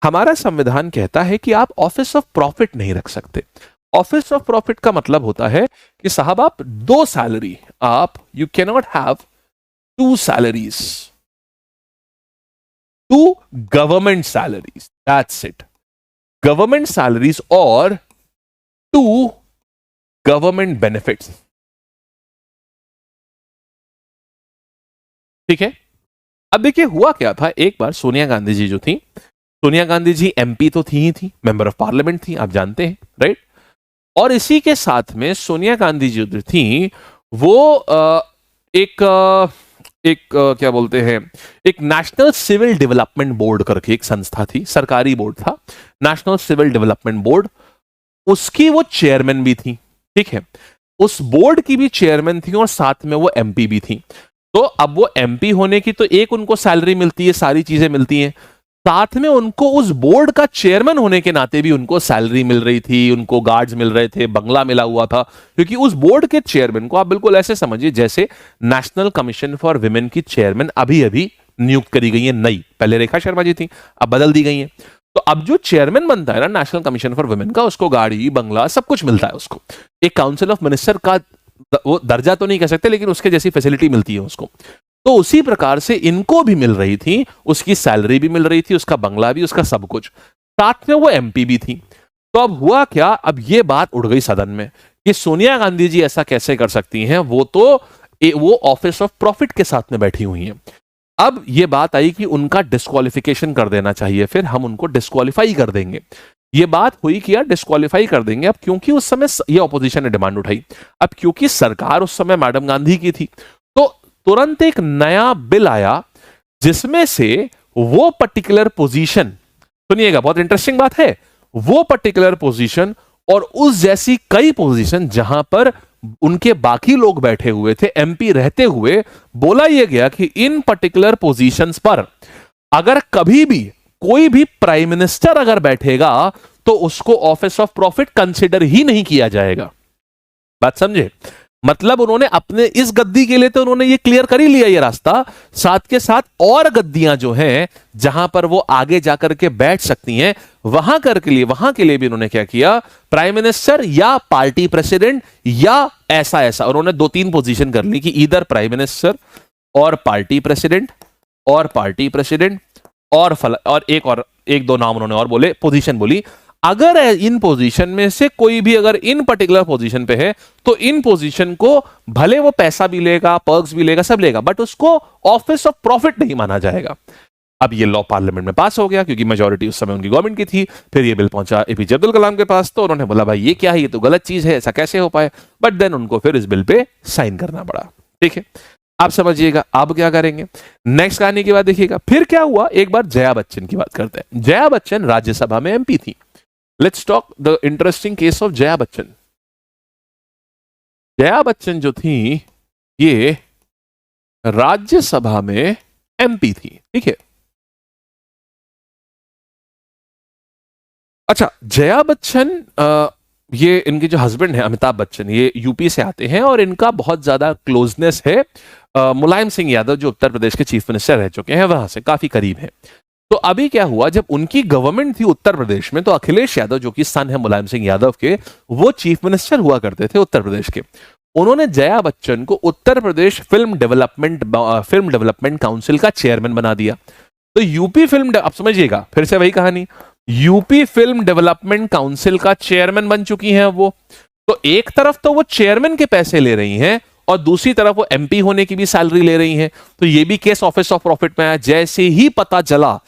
हमारा संविधान कहता है कि आप ऑफिस ऑफ प्रॉफिट नहीं रख सकते। ऑफिस ऑफ प्रॉफिट का मतलब होता है कि साहब आप दो सैलरी, आप you can not have two salaries, two government salaries, that's it. Government salaries और टू गवर्नमेंट बेनिफिट्स, ठीक है। अब देखिए हुआ क्या था, एक बार सोनिया गांधी जी जो थी, सोनिया गांधी जी एमपी तो थी ही थी, मेंबर ऑफ पार्लियामेंट थी, आप जानते हैं राइट। और इसी के साथ में सोनिया गांधी जी जो थी वो क्या बोलते हैं, एक नेशनल सिविल डेवलपमेंट बोर्ड करके एक संस्था थी, सरकारी बोर्ड था, नेशनल सिविल डेवलपमेंट बोर्ड, उसकी वो चेयरमैन भी थी, ठीक है। उस बोर्ड की भी चेयरमैन थी और साथ में वो एमपी भी थी। तो अब वो एमपी होने की तो एक उनको सैलरी मिलती है, सारी चीजें मिलती हैं, साथ में उनको उस बोर्ड का चेयरमैन होने के नाते भी उनको सैलरी मिल रही थी, उनको गार्ड्स मिल रहे थे, बंगला मिला हुआ था। क्योंकि उस बोर्ड के चेयरमैन को आप बिल्कुल ऐसे समझिए जैसे नेशनल कमीशन फॉर विमेन की चेयरमैन अभी अभी नियुक्त करी गई है नई, पहले रेखा शर्मा जी थी, अब बदल दी गई है। तो अब जो चेयरमैन बनता है ना नेशनल कमीशन फॉर वुमेन का, उसको गाड़ी बंगला सब कुछ मिलता है, उसको एक काउंसिल ऑफ मिनिस्टर का वो दर्जा तो नहीं कह सकते, लेकिन उसके जैसी फैसिलिटी मिलती है उसको। तो उसी प्रकार से इनको भी मिल रही थी, उसकी सैलरी भी मिल रही थी, उसका बंगला भी, उसका सब कुछ, साथ में वो एमपी भी थी। तो अब हुआ क्या, अब ये बात उड़ गई सदन में कि सोनिया गांधी जी ऐसा कैसे कर सकती हैं, वो ऑफिस ऑफ प्रॉफिट के साथ में बैठी हुई हैं। अब ये बात आई कि उनका डिस्क्वालिफिकेशन कर देना चाहिए, फिर हम उनको डिस्क्वालीफाई कर देंगे। ये बात हुई कि यार डिस्क्वालीफाई कर देंगे। अब क्योंकि उस समय ये ऑपोजिशन ने डिमांड उठाई, अब क्योंकि सरकार उस समय मैडम गांधी की थी, तो तुरंत एक नया बिल आया जिसमें से वो पर्टिकुलर पोजीशन, सुनिएगा बहुत इंटरेस्टिंग बात है, वो पर्टिकुलर पोजीशन और उस जैसी कई पोजीशन जहां पर उनके बाकी लोग बैठे हुए थे एमपी रहते हुए, बोला यह गया कि इन पर्टिकुलर पोजीशंस पर अगर कभी भी कोई भी प्राइम मिनिस्टर अगर बैठेगा तो उसको ऑफिस ऑफ प्रॉफिट कंसिडर ही नहीं किया जाएगा। बात समझे? मतलब उन्होंने अपने इस गद्दी के लिए तो उन्होंने ये क्लियर कर ही लिया ये रास्ता, साथ के साथ और गद्दियां जो हैं जहां पर वो आगे जाकर के बैठ सकती हैं, वहां के लिए भी उन्होंने क्या किया, प्राइम मिनिस्टर या पार्टी प्रेसिडेंट या ऐसा ऐसा, उन्होंने 2-3 पोजीशन कर ली कि इधर प्राइम मिनिस्टर और पार्टी प्रेसिडेंट और पार्टी प्रेसिडेंट और एक दो नाम उन्होंने और बोले, पोजीशन बोली। अगर इन पोजीशन में से कोई भी अगर इन पर्टिकुलर पोजीशन पे है तो इन पोजीशन को भले वो पैसा भी लेगा, पर्क्स भी लेगा, सब लेगा, बट उसको ऑफिस ऑफ प्रॉफिट नहीं माना जाएगा। अब ये लॉ पार्लियामेंट में पास हो गया क्योंकि मेजॉरिटी उस समय उनकी गवर्नमेंट की थी। फिर ये बिल पहुंचा एपीजे अब्दुल कलाम के पास, तो उन्होंने बोला भाई ये क्या है, ये तो गलत चीज है, ऐसा कैसे हो पाए। बट देन उनको फिर इस बिल पे साइन करना पड़ा। ठीक है, आप समझिएगा अब क्या करेंगे। नेक्स्ट कहानी की बात देखिएगा, फिर क्या हुआ, एक बार जया बच्चन की बात करते हैं। जया बच्चन राज्यसभा में एमपी थी। Let's talk the interesting case of Jaya Bachchan. Jaya Bachchan जो थी ये राज्यसभा में एमपी थी, ठीक है। अच्छा, जया बच्चन ये इनके जो हस्बैंड है अमिताभ बच्चन, ये यूपी से आते हैं और इनका बहुत ज्यादा क्लोजनेस है मुलायम सिंह यादव जो उत्तर प्रदेश के चीफ मिनिस्टर रह चुके हैं, वहां से काफी करीब है। तो अभी क्या हुआ, जब उनकी गवर्नमेंट थी उत्तर प्रदेश में, तो अखिलेश यादव जो कि सन है मुलायम सिंह यादव के, वो चीफ मिनिस्टर हुआ करते थे उत्तर प्रदेश के। उन्होंने जया बच्चन को Uttar Pradesh film development council का चेयरमैन बना दिया। तो यूपी अब समझिएगा, फिर से वही कहानी, यूपी फिल्म डेवलपमेंट काउंसिल का चेयरमैन बन चुकी हैं वो। तो एक तरफ तो वो चेयरमैन के पैसे ले रही हैं और दूसरी तरफ वो एमपी होने की भी सैलरी ले रही हैं। तो ये भी केस ऑफिस ऑफ प्रॉफिट में आया। जैसे ही पता चला,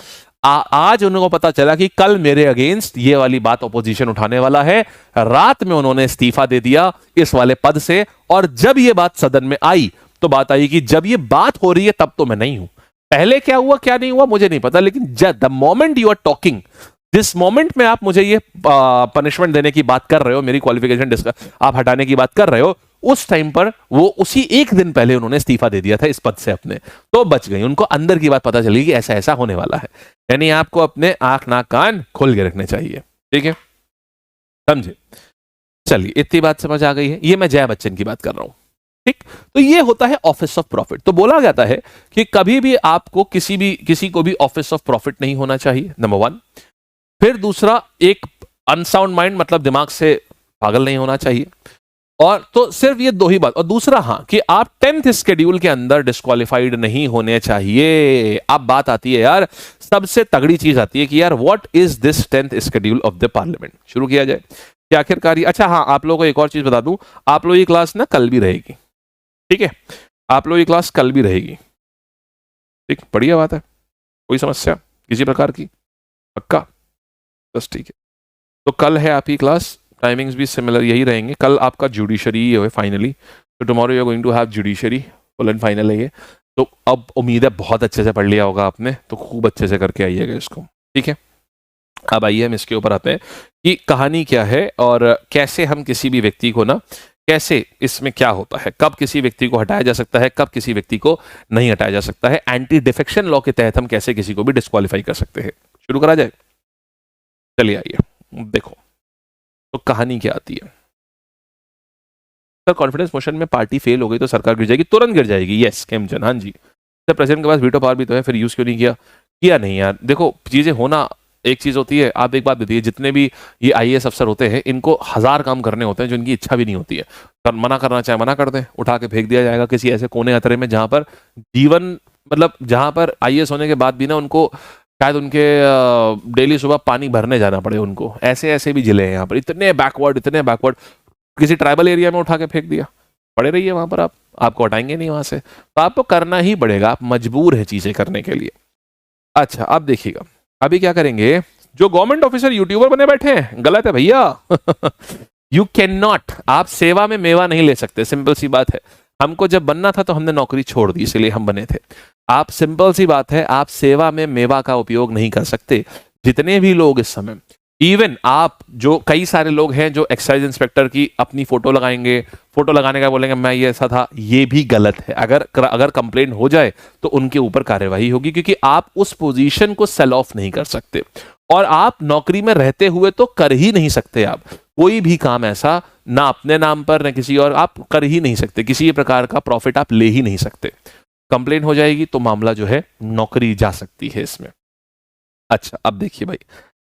आज उनको पता चला कि कल मेरे अगेंस्ट ये वाली बात ऑपोजिशन उठाने वाला है, रात में उन्होंने इस्तीफा दे दिया इस वाले पद से। और जब ये बात सदन में आई तो बात आई कि जब ये बात हो रही है तब तो मैं नहीं हूं, पहले क्या हुआ क्या नहीं हुआ मुझे नहीं पता, लेकिन the moment you are talking, जिस मोमेंट में आप मुझे ये पनिशमेंट देने की बात कर रहे हो, मेरी क्वालिफिकेशन आप हटाने की बात कर रहे हो, उस टाइम पर वो उसी एक दिन पहले उन्होंने इस्तीफा दे दिया था इस पद से अपने। तो बच गई, उनको अंदर की बात पता चली कि ऐसा ऐसा होने वाला है। यानी आपको अपने आंख नाक कान खोल के रखने चाहिए, ठीक है, समझे। चलिए, इतनी बात समझ आ गई है। ये मैं जया बच्चन की बात कर रहा हूं, ठीक। तो ये होता है ऑफिस ऑफ प्रॉफिट। तो बोला जाता है कि कभी भी आपको किसी को भी ऑफिस ऑफ प्रॉफिट नहीं होना चाहिए, नंबर वन। फिर दूसरा, एक अनसाउंड माइंड, मतलब दिमाग से पागल नहीं होना चाहिए। और तो सिर्फ ये दो ही बात। और दूसरा, हां, कि आप 10th शेड्यूल के अंदर डिस्क्वालिफाइड नहीं होने चाहिए। अब बात आती है यार, सबसे तगड़ी चीज आती है कि यार what is this 10th schedule of the parliament. शुरू किया जाए कि आखिरकार। अच्छा हाँ, आप लोगों को एक और चीज बता दूं, आप लोगों की क्लास ना कल भी रहेगी, ठीक है, आप लोगों की क्लास कल भी रहेगी, ठीक, बढ़िया बात है। कोई समस्या किसी प्रकार की? पक्का? बस ठीक है। तो कल है आपकी क्लास, टाइमिंग्स भी सिमिलर यही रहेंगे। कल आपका जुडिशरी है फाइनली, तो tomorrow you are going to have judiciary, full and final है ये। तो अब उम्मीद है बहुत अच्छे से पढ़ लिया होगा आपने, तो खूब अच्छे से करके आइएगा इसको, ठीक है। अब आइए हम इसके ऊपर आते हैं कि कहानी क्या है और कैसे हम किसी भी व्यक्ति को ना, कैसे इसमें क्या होता है, कब किसी व्यक्ति को हटाया जा सकता है, कब किसी व्यक्ति को नहीं हटाया जा सकता है। एंटी डिफेक्शन लॉ के तहत हम कैसे किसी को भी डिस्क्वालीफाई कर सकते हैं। शुरू करा जाए, चलिए आइए देखो। तो कहानी क्या आती है सर, कॉन्फिडेंस मोशन में पार्टी फेल हो गई तो सरकार गिर जाएगी, तुरंत गिर जाएगी। यस केमचंद, हाँ जी सर, प्रेसिडेंट के पास वीटो पावर भी तो है, फिर यूज क्यों नहीं किया नहीं यार। देखो चीजें होना एक चीज होती है, आप एक बात बताइए, जितने भी ये आईएएस अफसर होते हैं इनको 1000 काम करने होते हैं जो इनकी इच्छा भी नहीं होती है। पर मना करना चाहे मना कर दें, उठा के फेंक दिया जाएगा किसी ऐसे कोने अतरे में जहां पर जीवन, मतलब जहां पर आईएएस होने के बाद भी ना उनको शायद उनके डेली सुबह पानी भरने जाना पड़े उनको। ऐसे ऐसे भी जिले हैं यहाँ पर, इतने बैकवर्ड। किसी ट्राइबल एरिया में उठा के फेंक दिया, पड़े रहिए वहां पर, आपको हटाएंगे नहीं वहां से, तो आपको करना ही पड़ेगा, आप मजबूर है चीजें करने के लिए। अच्छा अब देखिएगा, अभी क्या करेंगे, जो गवर्नमेंट ऑफिसर यूट्यूबर बने बैठे हैं, गलत है भैया। यू कैन नॉट, आप सेवा में मेवा नहीं ले सकते, सिंपल सी बात है। हमको जब बनना था तो हमने नौकरी छोड़ दी, इसलिए हम बने थे। आप, सिंपल सी बात है, आप सेवा में मेवा का उपयोग नहीं कर सकते। जितने भी लोग इस समय, इवन आप, जो कई सारे लोग हैं जो एक्साइज इंस्पेक्टर की अपनी फोटो लगाएंगे, फोटो लगाने का बोलेंगे मैं ये ऐसा था, ये भी गलत है। अगर कंप्लेंट हो जाए तो उनके ऊपर कार्यवाही होगी, क्योंकि आप उस पोजीशन को सेल ऑफ नहीं कर सकते। और आप नौकरी में रहते हुए तो कर ही नहीं सकते आप कोई भी काम ऐसा, ना अपने नाम पर ना किसी और, आप कर ही नहीं सकते, किसी प्रकार का प्रॉफिट आप ले ही नहीं सकते। कंप्लेंट हो जाएगी तो मामला जो है, नौकरी जा सकती है इसमें। अच्छा अब देखिए भाई,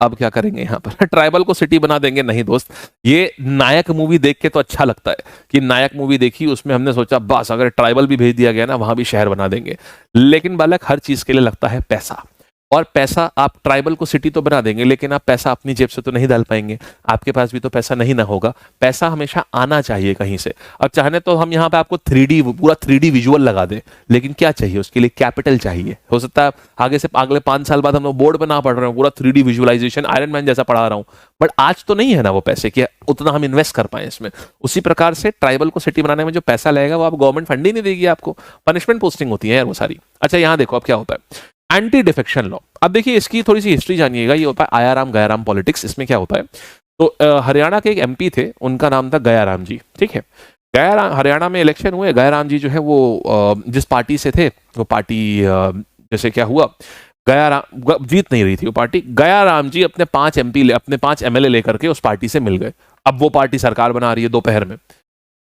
अब क्या करेंगे यहाँ पर, ट्राइबल को सिटी बना देंगे? नहीं दोस्त, ये नायक मूवी देख के तो अच्छा लगता है कि नायक मूवी देखी, उसमें हमने सोचा बस अगर ट्राइबल भी भेज दिया गया ना, वहां भी शहर बना देंगे। लेकिन बालक, हर चीज के लिए लगता है पैसा, और पैसा, आप ट्राइबल को सिटी तो बना देंगे लेकिन आप पैसा अपनी जेब से तो नहीं डाल पाएंगे, आपके पास भी तो पैसा नहीं ना होगा। पैसा हमेशा आना चाहिए कहीं से। अब चाहने तो हम यहाँ पे आपको पूरा 3D विजुअल लगा दें, लेकिन क्या चाहिए उसके लिए? कैपिटल चाहिए। हो सकता है आगे से अगले 5 साल बाद हम लोग बोर्ड पे ना पढ़ रहे हो, पूरा 3D विजुअलाइजेशन आयरन मैन जैसा पढ़ा रहा हूँ, बट आज तो नहीं है ना वो पैसे कि उतना हम इन्वेस्ट कर पाए इसमें। उसी प्रकार से ट्राइबल को सिटी बनाने में जो पैसा लगेगा वो आप गवर्नमेंट फंड ही नहीं देगी आपको, पनिशमेंट पोस्टिंग होती है यार वो सारी। अच्छा यहाँ देखो अब क्या होता है, एंटी डिफेक्शन लॉ। अब देखिए इसकी थोड़ी सी हिस्ट्री जानिएगा, ये होता है आयाराम गयाराम पॉलिटिक्स। इसमें क्या होता है, तो हरियाणा के एक एमपी थे, उनका नाम था गयाराम जी, ठीक है। गयाराम, हरियाणा में इलेक्शन हुए, गयाराम जी जो है वो जिस पार्टी से थे वो पार्टी, जैसे क्या हुआ, गयाराम जीत नहीं रही थी वो पार्टी। गयाराम जी अपने 5 MP अपने 5 MLA लेकर के उस पार्टी से मिल गए। अब वो पार्टी सरकार बना रही है दोपहर में।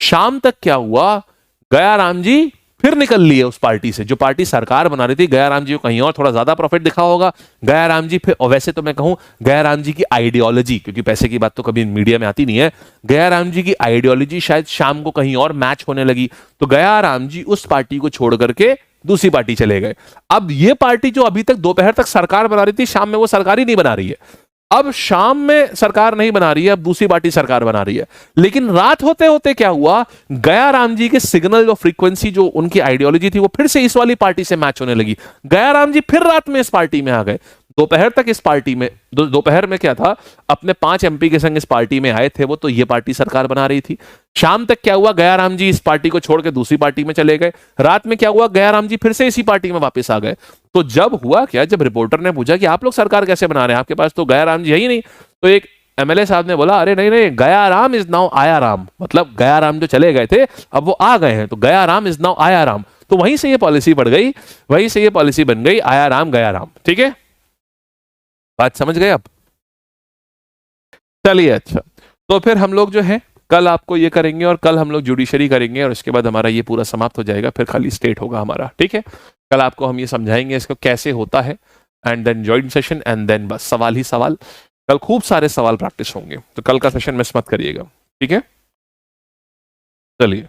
शाम तक क्या हुआ, गयाराम जी फिर निकल लिए उस पार्टी से जो पार्टी सरकार बना रही थी। गया राम जी को कहीं और थोड़ा ज्यादा प्रॉफिट दिखा होगा। गया राम जी फिर, और वैसे तो मैं कहूं गया राम जी की आइडियोलॉजी, क्योंकि पैसे की बात तो कभी मीडिया में आती नहीं है, गया राम जी की आइडियोलॉजी शायद शाम को कहीं और मैच होने लगी, तो गया राम जी उस पार्टी को छोड़ करके दूसरी पार्टी चले गए। अब ये पार्टी जो अभी तक दोपहर तक सरकार बना रही थी, शाम में वो सरकार ही नहीं बना रही है। अब शाम में सरकार नहीं बना रही है, अब दूसरी पार्टी सरकार बना रही है। लेकिन रात होते होते क्या हुआ, गया राम जी के सिग्नल जो फ्रीक्वेंसी जो उनकी आइडियोलॉजी थी वो फिर से इस वाली पार्टी से मैच होने लगी। गया राम जी फिर रात में इस पार्टी में आ गए। दोपहर तक इस पार्टी में, दोपहर में क्या था, अपने 5 एमपी के संग इस पार्टी में आए थे वो, तो ये पार्टी सरकार बना रही थी। शाम तक क्या हुआ, गया राम जी इस पार्टी को छोड़ के दूसरी पार्टी में चले गए। रात में क्या हुआ, गया राम जी फिर से इसी पार्टी में वापस आ गए। तो जब हुआ क्या, जब रिपोर्टर ने पूछा कि आप लोग सरकार कैसे बना रहे हैं, आपके पास तो गया राम जी है ही नहीं, तो एक एमएलए साहब ने बोला, अरे नहीं नहीं, गया राम इज नाउ आया राम, मतलब गया राम जो चले गए थे अब वो आ गए हैं, तो गया राम इज नाउ आया राम। तो वहीं से ये पॉलिसी बढ़ गई, वहीं से ये पॉलिसी बन गई, आया राम गया राम। ठीक है, बात समझ गए आप? चलिए, अच्छा, तो फिर हम लोग जो है कल आपको ये करेंगे, और कल हम लोग जुडिशरी करेंगे, और उसके बाद हमारा ये पूरा समाप्त हो जाएगा, फिर खाली स्टेट होगा हमारा। ठीक है, कल आपको हम ये समझाएंगे इसको कैसे होता है, and then joint session, and then बस सवाल ही सवाल। कल खूब सारे सवाल प्रैक्टिस होंगे, तो कल का सेशन मिस मत करिएगा। ठीक है, चलिए।